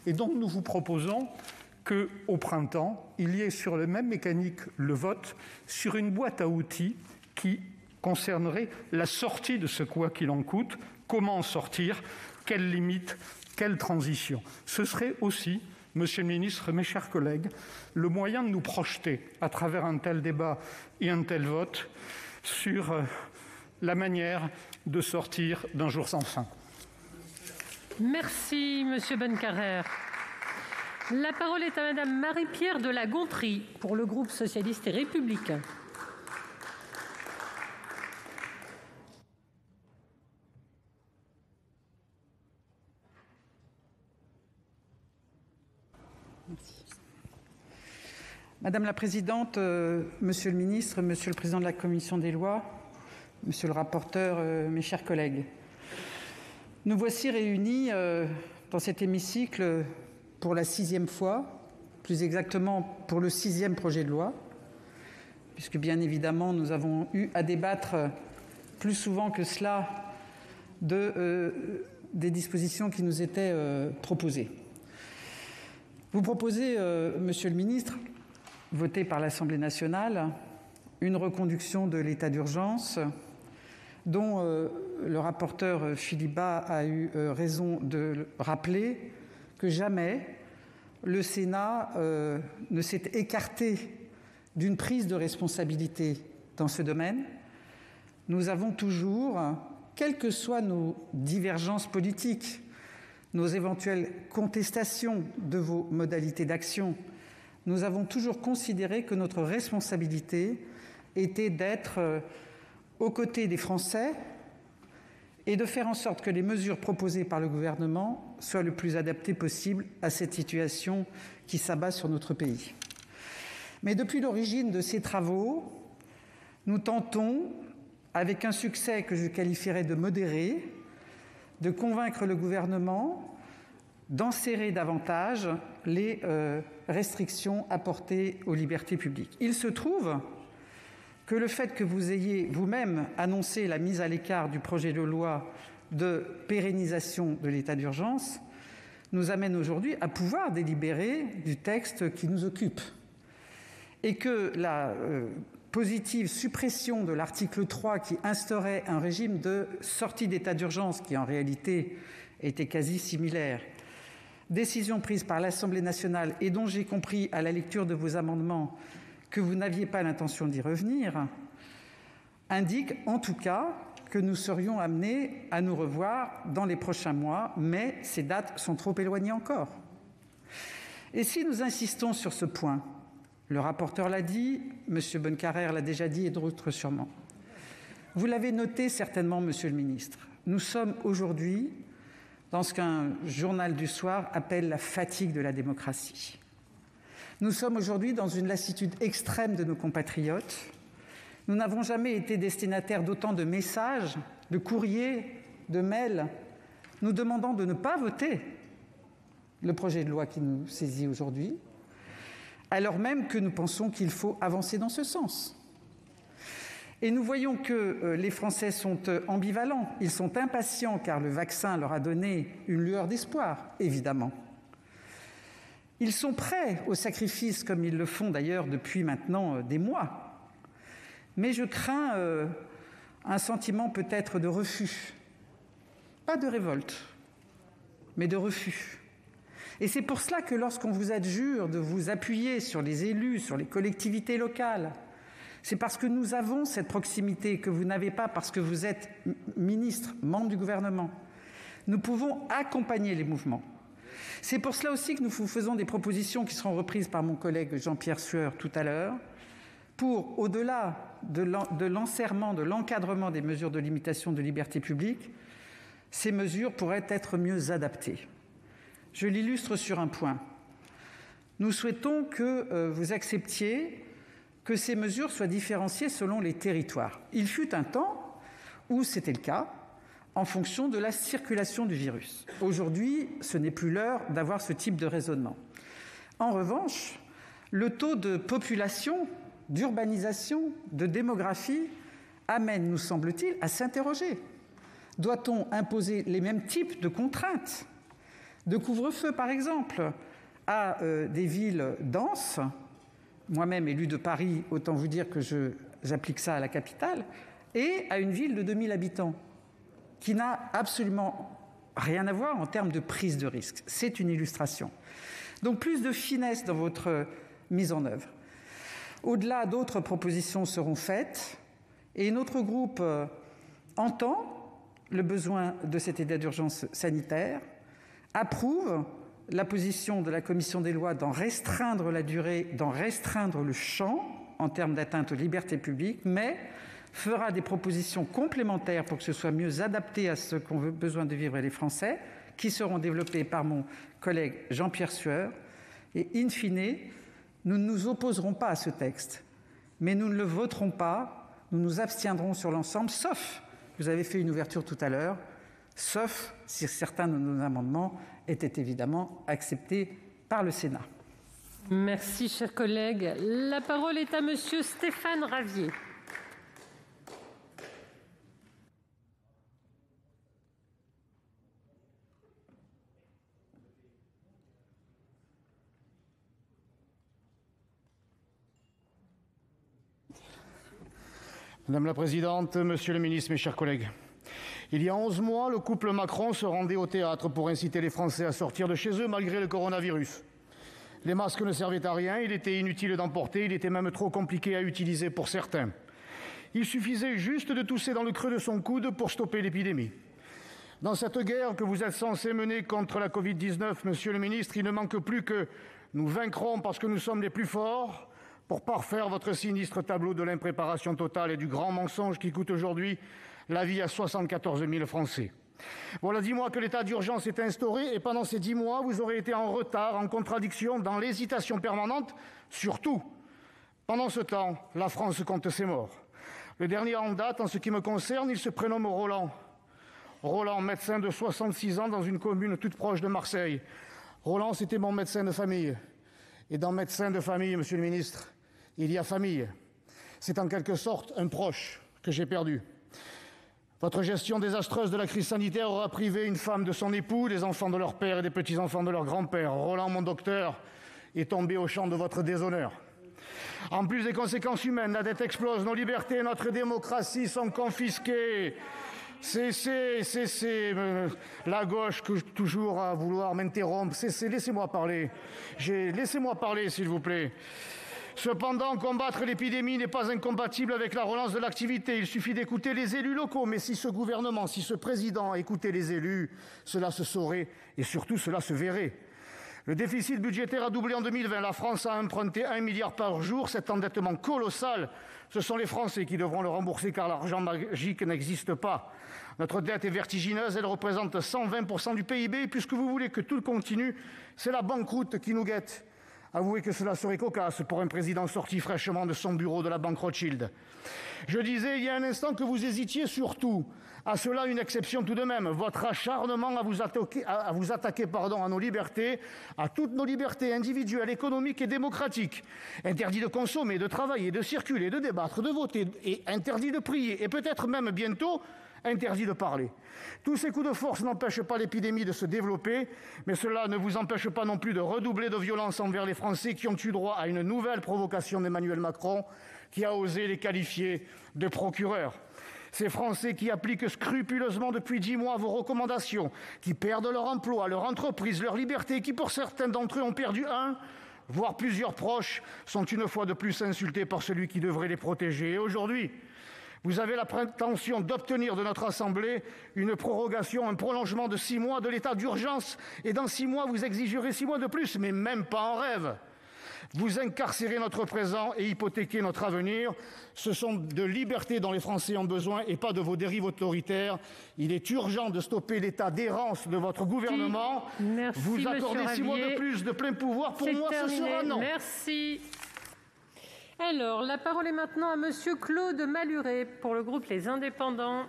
I: Et donc nous vous proposons qu'au printemps, il y ait sur le même mécanique le vote sur une boîte à outils qui concernerait la sortie de ce quoi qu'il en coûte, comment en sortir, quelles limites, quelle transition. Ce serait aussi, Monsieur le ministre, mes chers collègues, le moyen de nous projeter à travers un tel débat et un tel vote sur la manière de sortir d'un jour sans fin.
G: Merci, Monsieur Bonnecarrère. La parole est à Madame Marie-Pierre de La Gontrie pour le groupe socialiste et républicain.
J: Merci. Madame la Présidente, Monsieur le Ministre, Monsieur le Président de la Commission des lois, Monsieur le rapporteur, mes chers collègues. Nous voici réunis dans cet hémicycle pour la 6e fois, plus exactement pour le 6e projet de loi, puisque bien évidemment nous avons eu à débattre plus souvent que cela des dispositions qui nous étaient proposées. Vous proposez, Monsieur le Ministre, voté par l'Assemblée nationale, une reconduction de l'état d'urgence dont le rapporteur Philippe Bas a eu raison de rappeler que jamais le Sénat ne s'est écarté d'une prise de responsabilité dans ce domaine. Nous avons toujours, quelles que soient nos divergences politiques, nos éventuelles contestations de vos modalités d'action, nous avons toujours considéré que notre responsabilité était d'être aux côtés des Français et de faire en sorte que les mesures proposées par le gouvernement soient le plus adaptées possible à cette situation qui s'abat sur notre pays. Mais depuis l'origine de ces travaux, nous tentons, avec un succès que je qualifierais de modéré, de convaincre le gouvernement d'enserrer davantage les restrictions apportées aux libertés publiques. Il se trouve que le fait que vous ayez vous-même annoncé la mise à l'écart du projet de loi de pérennisation de l'état d'urgence nous amène aujourd'hui à pouvoir délibérer du texte qui nous occupe. Et que la positive suppression de l'article 3 qui instaurait un régime de sortie d'état d'urgence qui en réalité était quasi similaire, décision prise par l'Assemblée nationale et dont j'ai compris à la lecture de vos amendements que vous n'aviez pas l'intention d'y revenir, indique en tout cas que nous serions amenés à nous revoir dans les prochains mois, mais ces dates sont trop éloignées encore. Et si nous insistons sur ce point, le rapporteur l'a dit, M. Bonnecarrère l'a déjà dit et d'autres sûrement. Vous l'avez noté certainement, Monsieur le Ministre, nous sommes aujourd'hui dans ce qu'un journal du soir appelle la fatigue de la démocratie. Nous sommes aujourd'hui dans une lassitude extrême de nos compatriotes. Nous n'avons jamais été destinataires d'autant de messages, de courriers, de mails nous demandant de ne pas voter le projet de loi qui nous saisit aujourd'hui, alors même que nous pensons qu'il faut avancer dans ce sens. Et nous voyons que les Français sont ambivalents, ils sont impatients car le vaccin leur a donné une lueur d'espoir, évidemment. Ils sont prêts au sacrifice, comme ils le font d'ailleurs depuis maintenant des mois. Mais je crains un sentiment peut-être de refus. Pas de révolte, mais de refus. Et c'est pour cela que lorsqu'on vous adjure de vous appuyer sur les élus, sur les collectivités locales, c'est parce que nous avons cette proximité que vous n'avez pas parce que vous êtes ministre, membre du gouvernement. Nous pouvons accompagner les mouvements. C'est pour cela aussi que nous vous faisons des propositions qui seront reprises par mon collègue Jean-Pierre Sueur tout à l'heure, pour, au-delà de l'enserrement, de l'encadrement des mesures de limitation de liberté publique, ces mesures pourraient être mieux adaptées. Je l'illustre sur un point. Nous souhaitons que vous acceptiez que ces mesures soient différenciées selon les territoires. Il fut un temps où c'était le cas, en fonction de la circulation du virus. Aujourd'hui, ce n'est plus l'heure d'avoir ce type de raisonnement. En revanche, le taux de population, d'urbanisation, de démographie amène, nous semble-t-il, à s'interroger. Doit-on imposer les mêmes types de contraintes, de couvre-feu par exemple, à des villes denses? Moi-même élu de Paris, autant vous dire que j'applique ça à la capitale, et à une ville de 2000 habitants, qui n'a absolument rien à voir en termes de prise de risque. C'est une illustration. Donc plus de finesse dans votre mise en œuvre. Au-delà, d'autres propositions seront faites, et notre groupe entend le besoin de cet état d'urgence sanitaire, approuve la position de la commission des lois d'en restreindre la durée, d'en restreindre le champ en termes d'atteinte aux libertés publiques, mais fera des propositions complémentaires pour que ce soit mieux adapté à ce qu'ont besoin de vivre les Français, qui seront développées par mon collègue Jean-Pierre Sueur. Et in fine, nous ne nous opposerons pas à ce texte, mais nous ne le voterons pas, nous nous abstiendrons sur l'ensemble, sauf, vous avez fait une ouverture tout à l'heure, sauf si certains de nos amendements étaient évidemment acceptés par le Sénat.
G: Merci, chers collègues. La parole est à monsieur Stéphane Ravier.
K: Madame la Présidente, Monsieur le Ministre, mes chers collègues. Il y a 11 mois, le couple Macron se rendait au théâtre pour inciter les Français à sortir de chez eux malgré le coronavirus. Les masques ne servaient à rien, il était inutile d'en porter, il était même trop compliqué à utiliser pour certains. Il suffisait juste de tousser dans le creux de son coude pour stopper l'épidémie. Dans cette guerre que vous êtes censé mener contre la Covid-19, Monsieur le Ministre, il ne manque plus que nous vaincrons parce que nous sommes les plus forts, pour parfaire votre sinistre tableau de l'impréparation totale et du grand mensonge qui coûte aujourd'hui la vie à 74 000 Français. Voilà 10 mois que l'état d'urgence est instauré et pendant ces 10 mois, vous aurez été en retard, en contradiction, dans l'hésitation permanente, surtout. Pendant ce temps, la France compte ses morts. Le dernier en date, en ce qui me concerne, il se prénomme Roland. Roland, médecin de 66 ans dans une commune toute proche de Marseille. Roland, c'était mon médecin de famille. Et dans médecin de famille, Monsieur le Ministre, il y a famille. C'est en quelque sorte un proche que j'ai perdu. Votre gestion désastreuse de la crise sanitaire aura privé une femme de son époux, des enfants de leur père et des petits-enfants de leur grand-père. Roland, mon docteur, est tombé au champ de votre déshonneur. En plus des conséquences humaines, la dette explose, nos libertés et notre démocratie sont confisquées. Cessez, la gauche toujours à vouloir m'interrompre. Cessez, laissez-moi parler. Laissez-moi parler, s'il vous plaît. Cependant, combattre l'épidémie n'est pas incompatible avec la relance de l'activité. Il suffit d'écouter les élus locaux. Mais si ce gouvernement, si ce président écoutait les élus, cela se saurait et surtout cela se verrait. Le déficit budgétaire a doublé en 2020. La France a emprunté 1 milliard par jour. Cet endettement colossal, ce sont les Français qui devront le rembourser car l'argent magique n'existe pas. Notre dette est vertigineuse. Elle représente 120% du PIB. Et puisque vous voulez que tout continue, c'est la banqueroute qui nous guette. Avouez que cela serait cocasse pour un président sorti fraîchement de son bureau de la banque Rothschild. Je disais il y a un instant que vous hésitiez surtout. À cela, une exception tout de même, votre acharnement à vous attaquer à nos libertés, à toutes nos libertés individuelles, économiques et démocratiques. Interdit de consommer, de travailler, de circuler, de débattre, de voter, et interdit de prier, et peut-être même bientôt interdit de parler. Tous ces coups de force n'empêchent pas l'épidémie de se développer, mais cela ne vous empêche pas non plus de redoubler de violence envers les Français qui ont eu droit à une nouvelle provocation d'Emmanuel Macron, qui a osé les qualifier de procureurs. Ces Français qui appliquent scrupuleusement depuis 10 mois vos recommandations, qui perdent leur emploi, leur entreprise, leur liberté, qui pour certains d'entre eux ont perdu un, voire plusieurs proches, sont une fois de plus insultés par celui qui devrait les protéger. Et aujourd'hui, vous avez la prétention d'obtenir de notre Assemblée une prorogation, un prolongement de 6 mois de l'état d'urgence, et dans 6 mois, vous exigerez 6 mois de plus, mais même pas en rêve. Vous incarcérez notre présent et hypothéquez notre avenir. Ce sont de libertés dont les Français ont besoin et pas de vos dérives autoritaires. Il est urgent de stopper l'état d'errance de votre gouvernement.
G: Merci,
K: vous accordez 6 mois de plus de plein pouvoir. Pour moi, ce sera non.
G: Merci. Alors, la parole est maintenant à Monsieur Claude Malhuret pour le groupe Les Indépendants.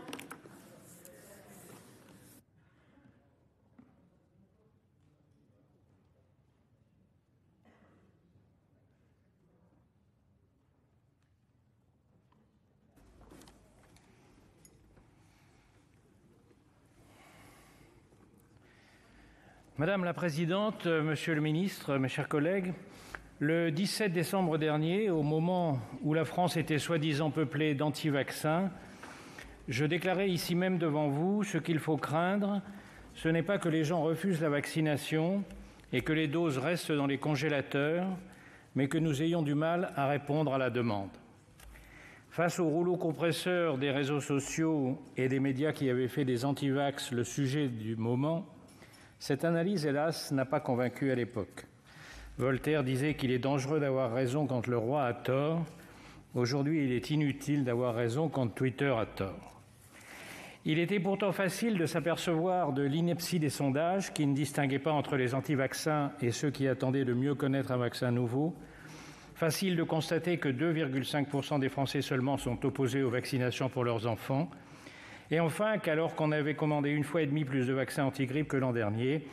L: Madame la présidente, monsieur le ministre, mes chers collègues, le 17 décembre dernier, au moment où la France était soi-disant peuplée d'anti-vaccins, je déclarais ici même devant vous ce qu'il faut craindre, ce n'est pas que les gens refusent la vaccination et que les doses restent dans les congélateurs, mais que nous ayons du mal à répondre à la demande. Face au rouleau compresseur des réseaux sociaux et des médias qui avaient fait des anti-vax le sujet du moment, cette analyse, hélas, n'a pas convaincu à l'époque. Voltaire disait qu'il est dangereux d'avoir raison quand le roi a tort. Aujourd'hui, il est inutile d'avoir raison quand Twitter a tort. Il était pourtant facile de s'apercevoir de l'ineptie des sondages qui ne distinguaient pas entre les anti-vaccins et ceux qui attendaient de mieux connaître un vaccin nouveau. Facile de constater que 2,5% des Français seulement sont opposés aux vaccinations pour leurs enfants. Et enfin, qu'alors qu'on avait commandé 1,5 fois plus de vaccins anti-grippe que l'an dernier,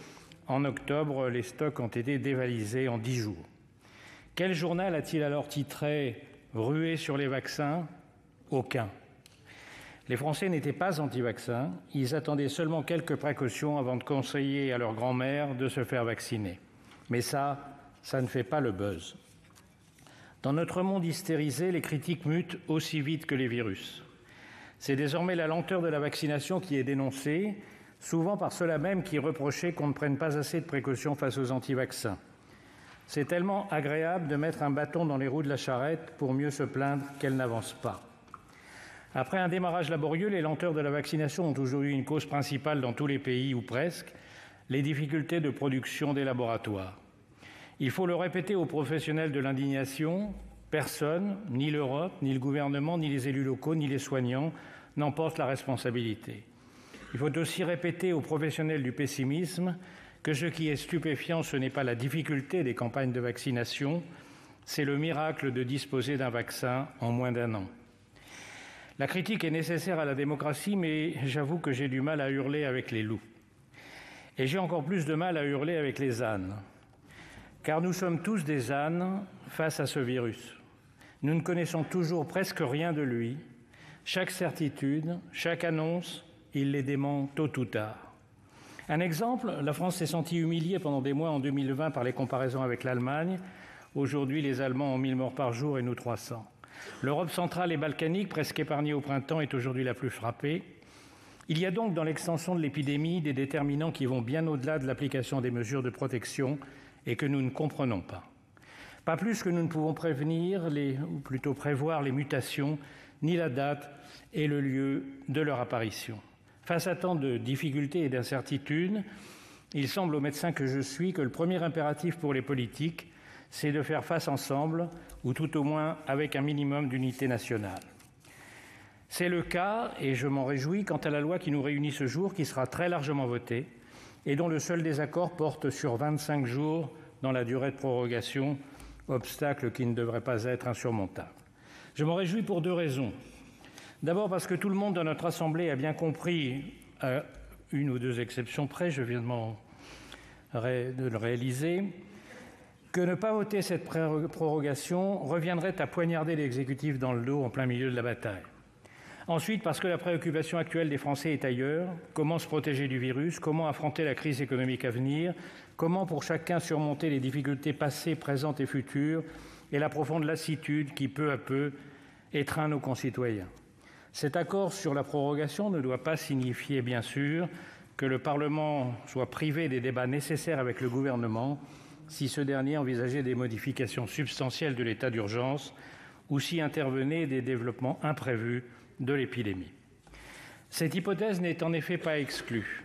L: en octobre, les stocks ont été dévalisés en 10 jours. Quel journal a-t-il alors titré « Ruée sur les vaccins » ? Aucun. Les Français n'étaient pas anti-vaccins, ils attendaient seulement quelques précautions avant de conseiller à leur grand-mère de se faire vacciner. Mais ça ne fait pas le buzz. Dans notre monde hystérisé, les critiques mutent aussi vite que les virus. C'est désormais la lenteur de la vaccination qui est dénoncée, souvent par ceux-là même qui reprochaient qu'on ne prenne pas assez de précautions face aux anti-vaccins. C'est tellement agréable de mettre un bâton dans les roues de la charrette pour mieux se plaindre qu'elle n'avance pas. Après un démarrage laborieux, les lenteurs de la vaccination ont aujourd'hui une cause principale dans tous les pays, ou presque, les difficultés de production des laboratoires. Il faut le répéter aux professionnels de l'indignation, personne, ni l'Europe, ni le gouvernement, ni les élus locaux, ni les soignants, n'en portent la responsabilité. Il faut aussi répéter aux professionnels du pessimisme que ce qui est stupéfiant, ce n'est pas la difficulté des campagnes de vaccination, c'est le miracle de disposer d'un vaccin en moins d'un an. La critique est nécessaire à la démocratie, mais j'avoue que j'ai du mal à hurler avec les loups. Et j'ai encore plus de mal à hurler avec les ânes. Car nous sommes tous des ânes face à ce virus. Nous ne connaissons toujours presque rien de lui. Chaque certitude, chaque annonce, il les dément tôt ou tard. Un exemple, la France s'est sentie humiliée pendant des mois en 2020 par les comparaisons avec l'Allemagne. Aujourd'hui, les Allemands ont 1000 morts par jour et nous 300. L'Europe centrale et balkanique, presque épargnée au printemps, est aujourd'hui la plus frappée. Il y a donc dans l'extension de l'épidémie des déterminants qui vont bien au-delà de l'application des mesures de protection et que nous ne comprenons pas. Pas plus que nous ne pouvons prévoir les mutations, ni la date et le lieu de leur apparition. Face à tant de difficultés et d'incertitudes, il semble aux médecins que je suis que le premier impératif pour les politiques, c'est de faire face ensemble, ou tout au moins avec un minimum d'unité nationale. C'est le cas, et je m'en réjouis, quant à la loi qui nous réunit ce jour, qui sera très largement votée, et dont le seul désaccord porte sur 25 jours dans la durée de prorogation, obstacle qui ne devrait pas être insurmontable. Je m'en réjouis pour 2 raisons. D'abord parce que tout le monde dans notre Assemblée a bien compris, à 1 ou 2 exceptions près, je viens de le réaliser, que ne pas voter cette prorogation reviendrait à poignarder l'exécutif dans le dos en plein milieu de la bataille. Ensuite, parce que la préoccupation actuelle des Français est ailleurs. Comment se protéger du virus? Comment affronter la crise économique à venir? Comment pour chacun surmonter les difficultés passées, présentes et futures et la profonde lassitude qui, peu à peu, étreint nos concitoyens? Cet accord sur la prorogation ne doit pas signifier, bien sûr, que le Parlement soit privé des débats nécessaires avec le gouvernement si ce dernier envisageait des modifications substantielles de l'état d'urgence ou si intervenaient des développements imprévus de l'épidémie. Cette hypothèse n'est en effet pas exclue.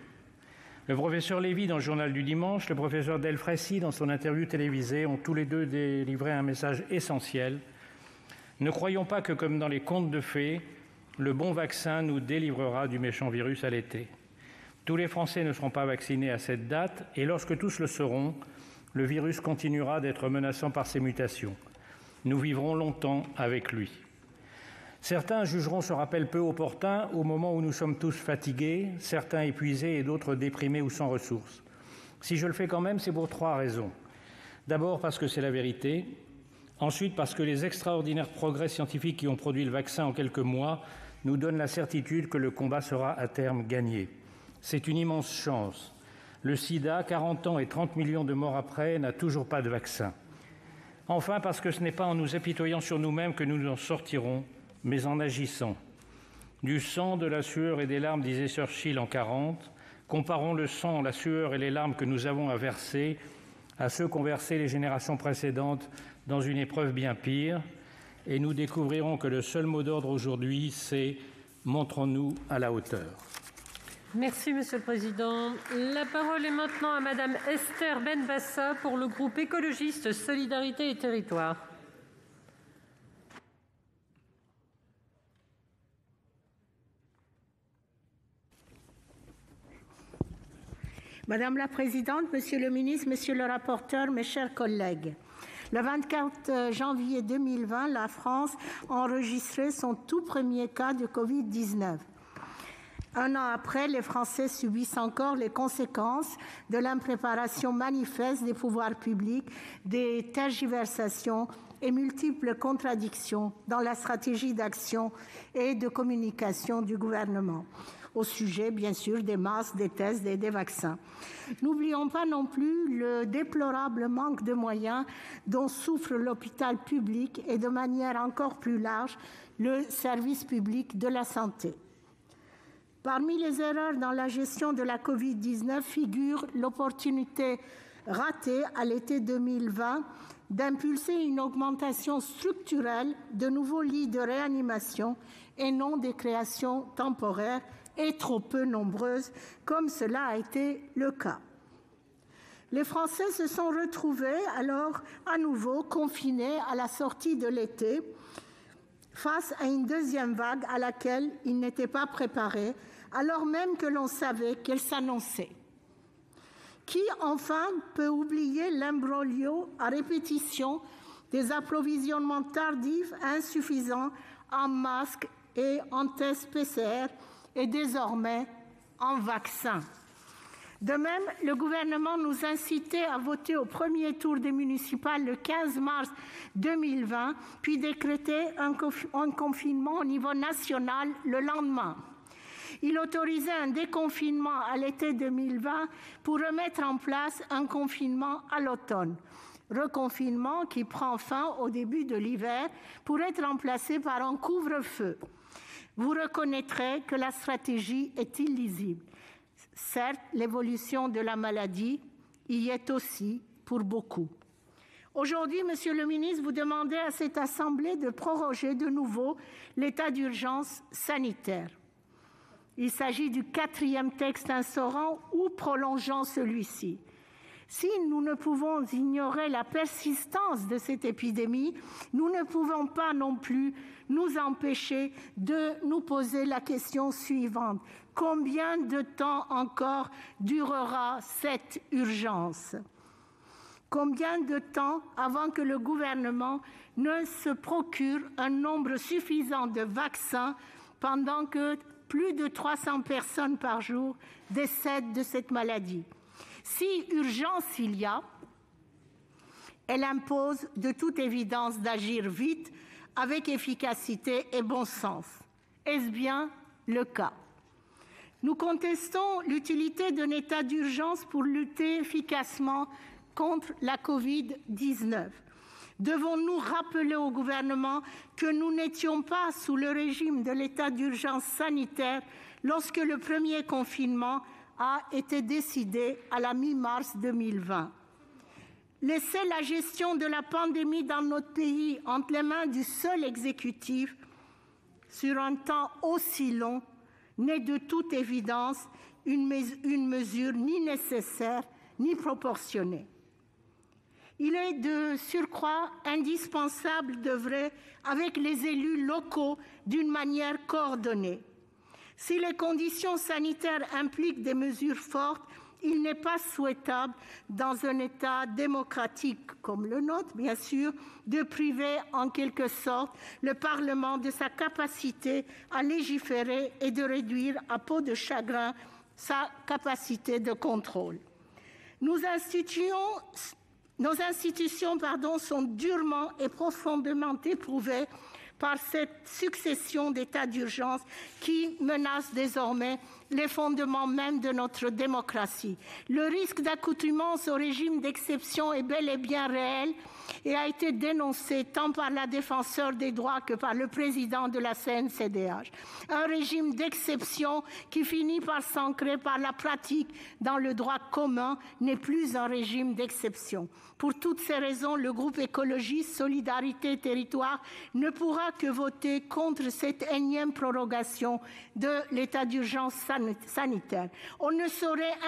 L: Le professeur Lévy dans le journal du dimanche, le professeur Delfraissy dans son interview télévisée ont tous les deux délivré un message essentiel. Ne croyons pas que, comme dans les contes de fées, le bon vaccin nous délivrera du méchant virus à l'été. Tous les Français ne seront pas vaccinés à cette date et lorsque tous le seront, le virus continuera d'être menaçant par ses mutations. Nous vivrons longtemps avec lui. Certains jugeront ce rappel peu opportun au moment où nous sommes tous fatigués, certains épuisés et d'autres déprimés ou sans ressources. Si je le fais quand même, c'est pour 3 raisons. D'abord parce que c'est la vérité. Ensuite parce que les extraordinaires progrès scientifiques qui ont produit le vaccin en quelques mois nous donnent la certitude que le combat sera à terme gagné. C'est une immense chance. Le sida, 40 ans et 30 millions de morts après, n'a toujours pas de vaccin. Enfin parce que ce n'est pas en nous apitoyant sur nous-mêmes que nous en sortirons, mais en agissant. Du sang, de la sueur et des larmes, disait Churchill en 1940. Comparons le sang, la sueur et les larmes que nous avons à verser à ceux qu'ont versé les générations précédentes dans une épreuve bien pire, et nous découvrirons que le seul mot d'ordre aujourd'hui, c'est « montrons-nous à la hauteur ».
G: Merci, Monsieur le Président. La parole est maintenant à Madame Esther Benbassa pour le groupe écologiste Solidarité et Territoires.
M: Madame la Présidente, Monsieur le Ministre, Monsieur le Rapporteur, mes chers collègues, le 24 janvier 2020, la France a enregistré son tout premier cas de Covid-19. 1 an après, les Français subissent encore les conséquences de l'impréparation manifeste des pouvoirs publics, des tergiversations et multiples contradictions dans la stratégie d'action et de communication du gouvernement au sujet, bien sûr, des masques, des tests et des vaccins. N'oublions pas non plus le déplorable manque de moyens dont souffre l'hôpital public et de manière encore plus large le service public de la santé. Parmi les erreurs dans la gestion de la Covid-19 figure l'opportunité ratée à l'été 2020 d'impulser une augmentation structurelle de nouveaux lits de réanimation et non des créations temporaires et trop peu nombreuses, comme cela a été le cas. Les Français se sont retrouvés alors à nouveau confinés à la sortie de l'été, face à une deuxième vague à laquelle ils n'étaient pas préparés, alors même que l'on savait qu'elle s'annonçait. Qui, enfin, peut oublier l'imbroglio à répétition des approvisionnements tardifs, insuffisants en masques et en tests PCR et désormais en vaccins. De même, le gouvernement nous incitait à voter au premier tour des municipales le 15 mars 2020, puis décréter un confinement au niveau national le lendemain. Il autorisait un déconfinement à l'été 2020 pour remettre en place un confinement à l'automne. Reconfinement qui prend fin au début de l'hiver pour être remplacé par un couvre-feu. Vous reconnaîtrez que la stratégie est illisible. Certes, l'évolution de la maladie y est aussi pour beaucoup. Aujourd'hui, Monsieur le Ministre, vous demandez à cette Assemblée de proroger de nouveau l'état d'urgence sanitaire. Il s'agit du 4e texte instaurant ou prolongeant celui-ci. Si nous ne pouvons ignorer la persistance de cette épidémie, nous ne pouvons pas non plus nous empêcher de nous poser la question suivante. Combien de temps encore durera cette urgence ? Combien de temps avant que le gouvernement ne se procure un nombre suffisant de vaccins pendant que plus de 300 personnes par jour décèdent de cette maladie? Si urgence il y a, elle impose de toute évidence d'agir vite, avec efficacité et bon sens. Est-ce bien le cas? Nous contestons l'utilité d'un état d'urgence pour lutter efficacement contre la Covid-19. Devons-nous rappeler au gouvernement que nous n'étions pas sous le régime de l'état d'urgence sanitaire lorsque le premier confinement a été décidé à la mi-mars 2020? Laisser la gestion de la pandémie dans notre pays entre les mains du seul exécutif sur un temps aussi long n'est de toute évidence une mesure ni nécessaire ni proportionnée. Il est de surcroît indispensable d'œuvrer avec les élus locaux d'une manière coordonnée. Si les conditions sanitaires impliquent des mesures fortes, il n'est pas souhaitable, dans un État démocratique comme le nôtre, bien sûr, de priver en quelque sorte le Parlement de sa capacité à légiférer et de réduire à peau de chagrin sa capacité de contrôle. Nos institutions sont durement et profondément éprouvées par cette succession d'états d'urgence qui menacent désormais les fondements mêmes de notre démocratie. Le risque d'accoutumance au régime d'exception est bel et bien réel et a été dénoncé tant par la défenseure des droits que par le président de la CNCDH. Un régime d'exception qui finit par s'ancrer par la pratique dans le droit commun n'est plus un régime d'exception. Pour toutes ces raisons, le groupe écologiste Solidarité et Territoires ne pourra que voter contre cette énième prorogation de l'état d'urgence sanitaire. On ne saurait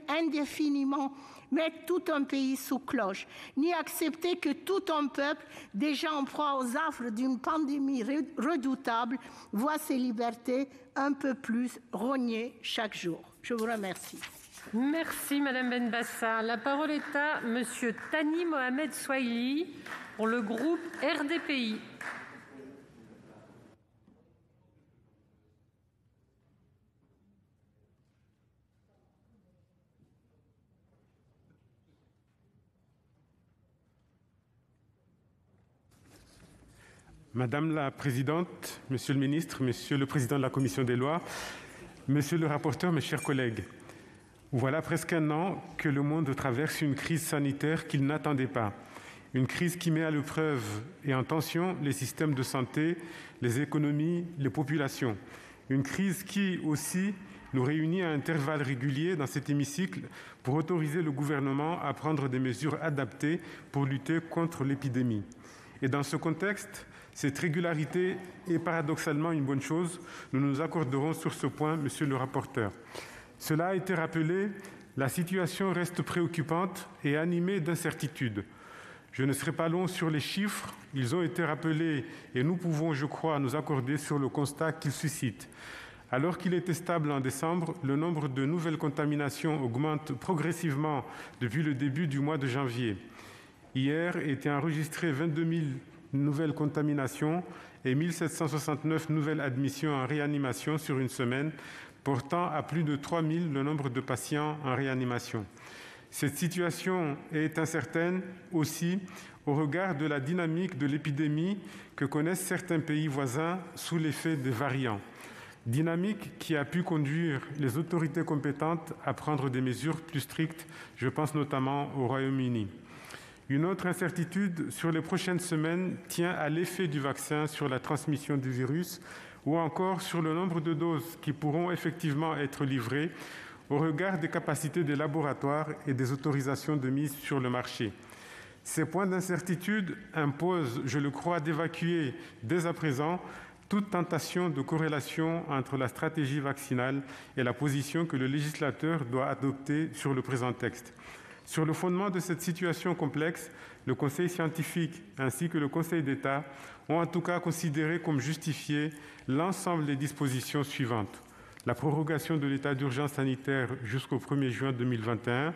M: indéfiniment mettre tout un pays sous cloche, ni accepter que tout un peuple, déjà en proie aux affres d'une pandémie redoutable, voit ses libertés un peu plus rognées chaque jour. Je vous remercie.
G: Merci Madame Benbassa. La parole est à Monsieur Thani Mohamed Soilihi pour le groupe RDPI.
N: Madame la Présidente, Monsieur le Ministre, Monsieur le Président de la Commission des lois, Monsieur le rapporteur, mes chers collègues, voilà presque un an que le monde traverse une crise sanitaire qu'il n'attendait pas. Une crise qui met à l'épreuve et en tension les systèmes de santé, les économies, les populations. Une crise qui, aussi, nous réunit à intervalles réguliers dans cet hémicycle pour autoriser le gouvernement à prendre des mesures adaptées pour lutter contre l'épidémie. Et dans ce contexte, cette régularité est paradoxalement une bonne chose. Nous nous accorderons sur ce point, Monsieur le rapporteur. Cela a été rappelé, la situation reste préoccupante et animée d'incertitudes. Je ne serai pas long sur les chiffres, ils ont été rappelés et nous pouvons, je crois, nous accorder sur le constat qu'ils suscitent. Alors qu'il était stable en décembre, le nombre de nouvelles contaminations augmente progressivement depuis le début du mois de janvier. Hier étaient enregistrées 22 000 nouvelles contaminations et 1 769 nouvelles admissions en réanimation sur une semaine, portant à plus de 3 000 le nombre de patients en réanimation. Cette situation est incertaine aussi au regard de la dynamique de l'épidémie que connaissent certains pays voisins sous l'effet des variants. Dynamique qui a pu conduire les autorités compétentes à prendre des mesures plus strictes, je pense notamment au Royaume-Uni. Une autre incertitude sur les prochaines semaines tient à l'effet du vaccin sur la transmission du virus ou encore sur le nombre de doses qui pourront effectivement être livrées au regard des capacités des laboratoires et des autorisations de mise sur le marché. Ces points d'incertitude imposent, je le crois, d'évacuer dès à présent toute tentation de corrélation entre la stratégie vaccinale et la position que le législateur doit adopter sur le présent texte. Sur le fondement de cette situation complexe, le Conseil scientifique ainsi que le Conseil d'État ont en tout cas considéré comme justifié l'ensemble des dispositions suivantes. La prorogation de l'état d'urgence sanitaire jusqu'au 1er juin 2021,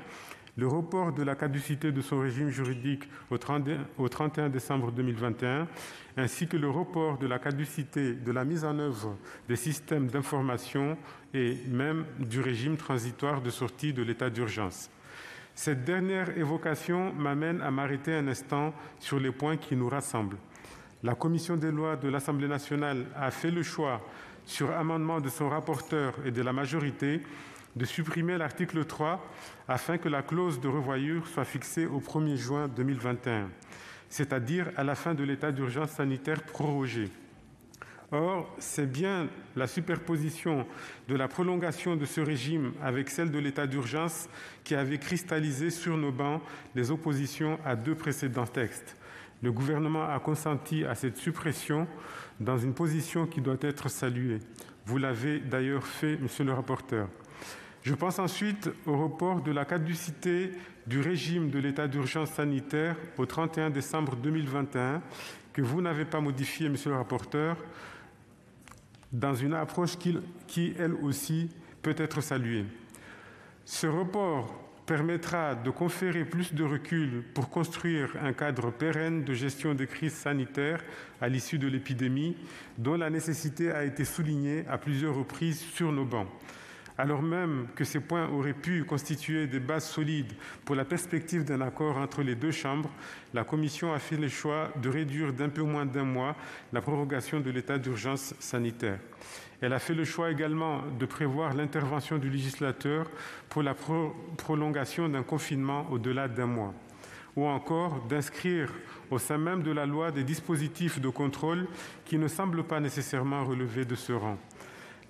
N: Le report de la caducité de son régime juridique au 31 décembre 2021, ainsi que le report de la caducité de la mise en œuvre des systèmes d'information et même du régime transitoire de sortie de l'état d'urgence. Cette dernière évocation m'amène à m'arrêter un instant sur les points qui nous rassemblent. La commission des lois de l'Assemblée nationale a fait le choix, sur amendement de son rapporteur et de la majorité, de supprimer l'article 3 afin que la clause de revoyure soit fixée au 1er juin 2021, c'est-à-dire à la fin de l'état d'urgence sanitaire prorogé. Or, c'est bien la superposition de la prolongation de ce régime avec celle de l'état d'urgence qui avait cristallisé sur nos bancs les oppositions à 2 précédents textes. Le gouvernement a consenti à cette suppression dans une position qui doit être saluée. Vous l'avez d'ailleurs fait, monsieur le rapporteur. Je pense ensuite au report de la caducité du régime de l'état d'urgence sanitaire au 31 décembre 2021, que vous n'avez pas modifié, monsieur le rapporteur, dans une approche qui, elle aussi, peut être saluée. Ce report permettra de conférer plus de recul pour construire un cadre pérenne de gestion des crises sanitaires à l'issue de l'épidémie, dont la nécessité a été soulignée à plusieurs reprises sur nos bancs. Alors même que ces points auraient pu constituer des bases solides pour la perspective d'un accord entre les 2 chambres, la Commission a fait le choix de réduire d'un peu moins d'1 mois la prorogation de l'état d'urgence sanitaire. Elle a fait le choix également de prévoir l'intervention du législateur pour la prolongation d'un confinement au-delà d'1 mois, ou encore d'inscrire au sein même de la loi des dispositifs de contrôle qui ne semblent pas nécessairement relever de ce rang.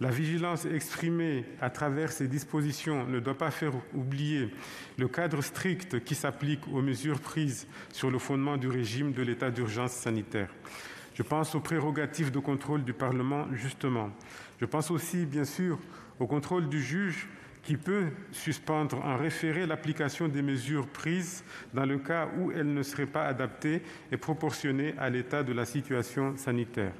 N: La vigilance exprimée à travers ces dispositions ne doit pas faire oublier le cadre strict qui s'applique aux mesures prises sur le fondement du régime de l'état d'urgence sanitaire. Je pense aux prérogatives de contrôle du Parlement, justement. Je pense aussi, bien sûr, au contrôle du juge qui peut suspendre en référé l'application des mesures prises dans le cas où elles ne seraient pas adaptées et proportionnées à l'état de la situation sanitaire.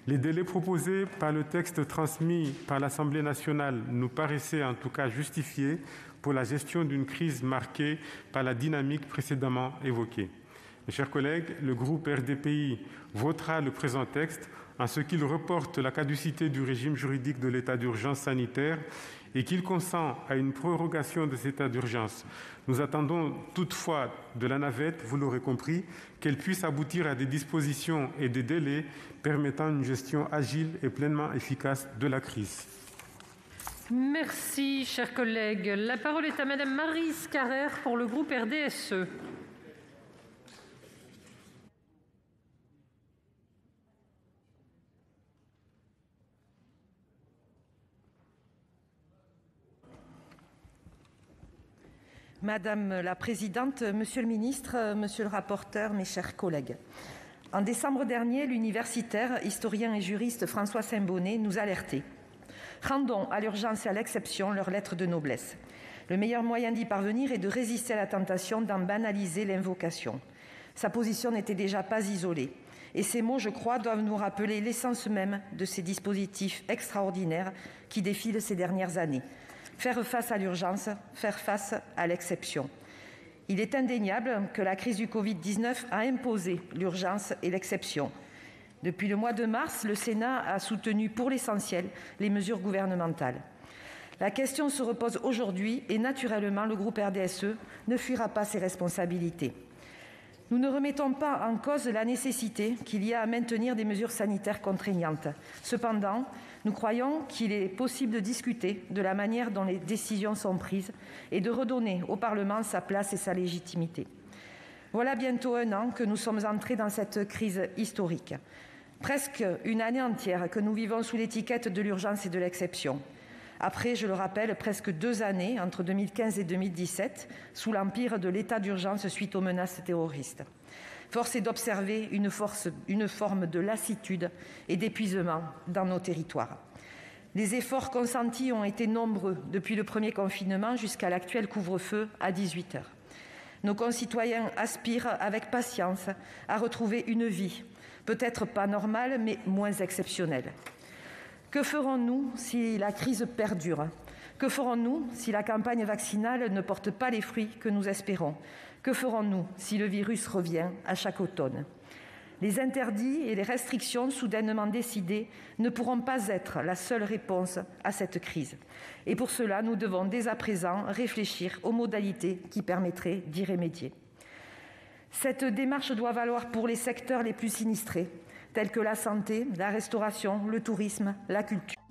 N: Les délais proposés par le texte transmis par l'Assemblée nationale nous paraissaient en tout cas justifiés pour la gestion d'une crise marquée par la dynamique précédemment évoquée. Mes chers collègues, le groupe RDPI votera le présent texte en ce qu'il reporte la caducité du régime juridique de l'état d'urgence sanitaire et qu'il consent à une prorogation de cet état d'urgence. Nous attendons toutefois de la navette, vous l'aurez compris, qu'elle puisse aboutir à des dispositions et des délais permettant une gestion agile et pleinement efficace de la crise.
G: Merci, chers collègues. La parole est à Madame Maryse Carrère pour le groupe RDSE.
O: Madame la présidente, monsieur le ministre, monsieur le rapporteur, mes chers collègues. En décembre dernier, l'universitaire, historien et juriste François Saint-Bonnet nous alertait. Rendons à l'urgence et à l'exception leur lettre de noblesse. Le meilleur moyen d'y parvenir est de résister à la tentation d'en banaliser l'invocation. Sa position n'était déjà pas isolée. Et ces mots, je crois, doivent nous rappeler l'essence même de ces dispositifs extraordinaires qui défilent ces dernières années. Faire face à l'urgence, faire face à l'exception. Il est indéniable que la crise du Covid-19 a imposé l'urgence et l'exception. Depuis le mois de mars, le Sénat a soutenu pour l'essentiel les mesures gouvernementales. La question se repose aujourd'hui et naturellement, le groupe RDSE ne fuira pas ses responsabilités. Nous ne remettons pas en cause la nécessité qu'il y a à maintenir des mesures sanitaires contraignantes. Cependant, nous croyons qu'il est possible de discuter de la manière dont les décisions sont prises et de redonner au Parlement sa place et sa légitimité. Voilà bientôt 1 an que nous sommes entrés dans cette crise historique. Presque une année entière que nous vivons sous l'étiquette de l'urgence et de l'exception. Après, je le rappelle, presque 2 années, entre 2015 et 2017, sous l'empire de l'état d'urgence suite aux menaces terroristes. Force est d'observer une forme de lassitude et d'épuisement dans nos territoires. Les efforts consentis ont été nombreux depuis le premier confinement jusqu'à l'actuel couvre-feu à 18h. Nos concitoyens aspirent avec patience à retrouver une vie, peut-être pas normale, mais moins exceptionnelle. Que ferons-nous si la crise perdure ? Que ferons-nous si la campagne vaccinale ne porte pas les fruits que nous espérons? Que ferons-nous si le virus revient à chaque automne? Les interdits et les restrictions soudainement décidés ne pourront pas être la seule réponse à cette crise. Et pour cela, nous devons dès à présent réfléchir aux modalités qui permettraient d'y remédier. Cette démarche doit valoir pour les secteurs les plus sinistrés, tels que la santé, la restauration, le tourisme, la culture.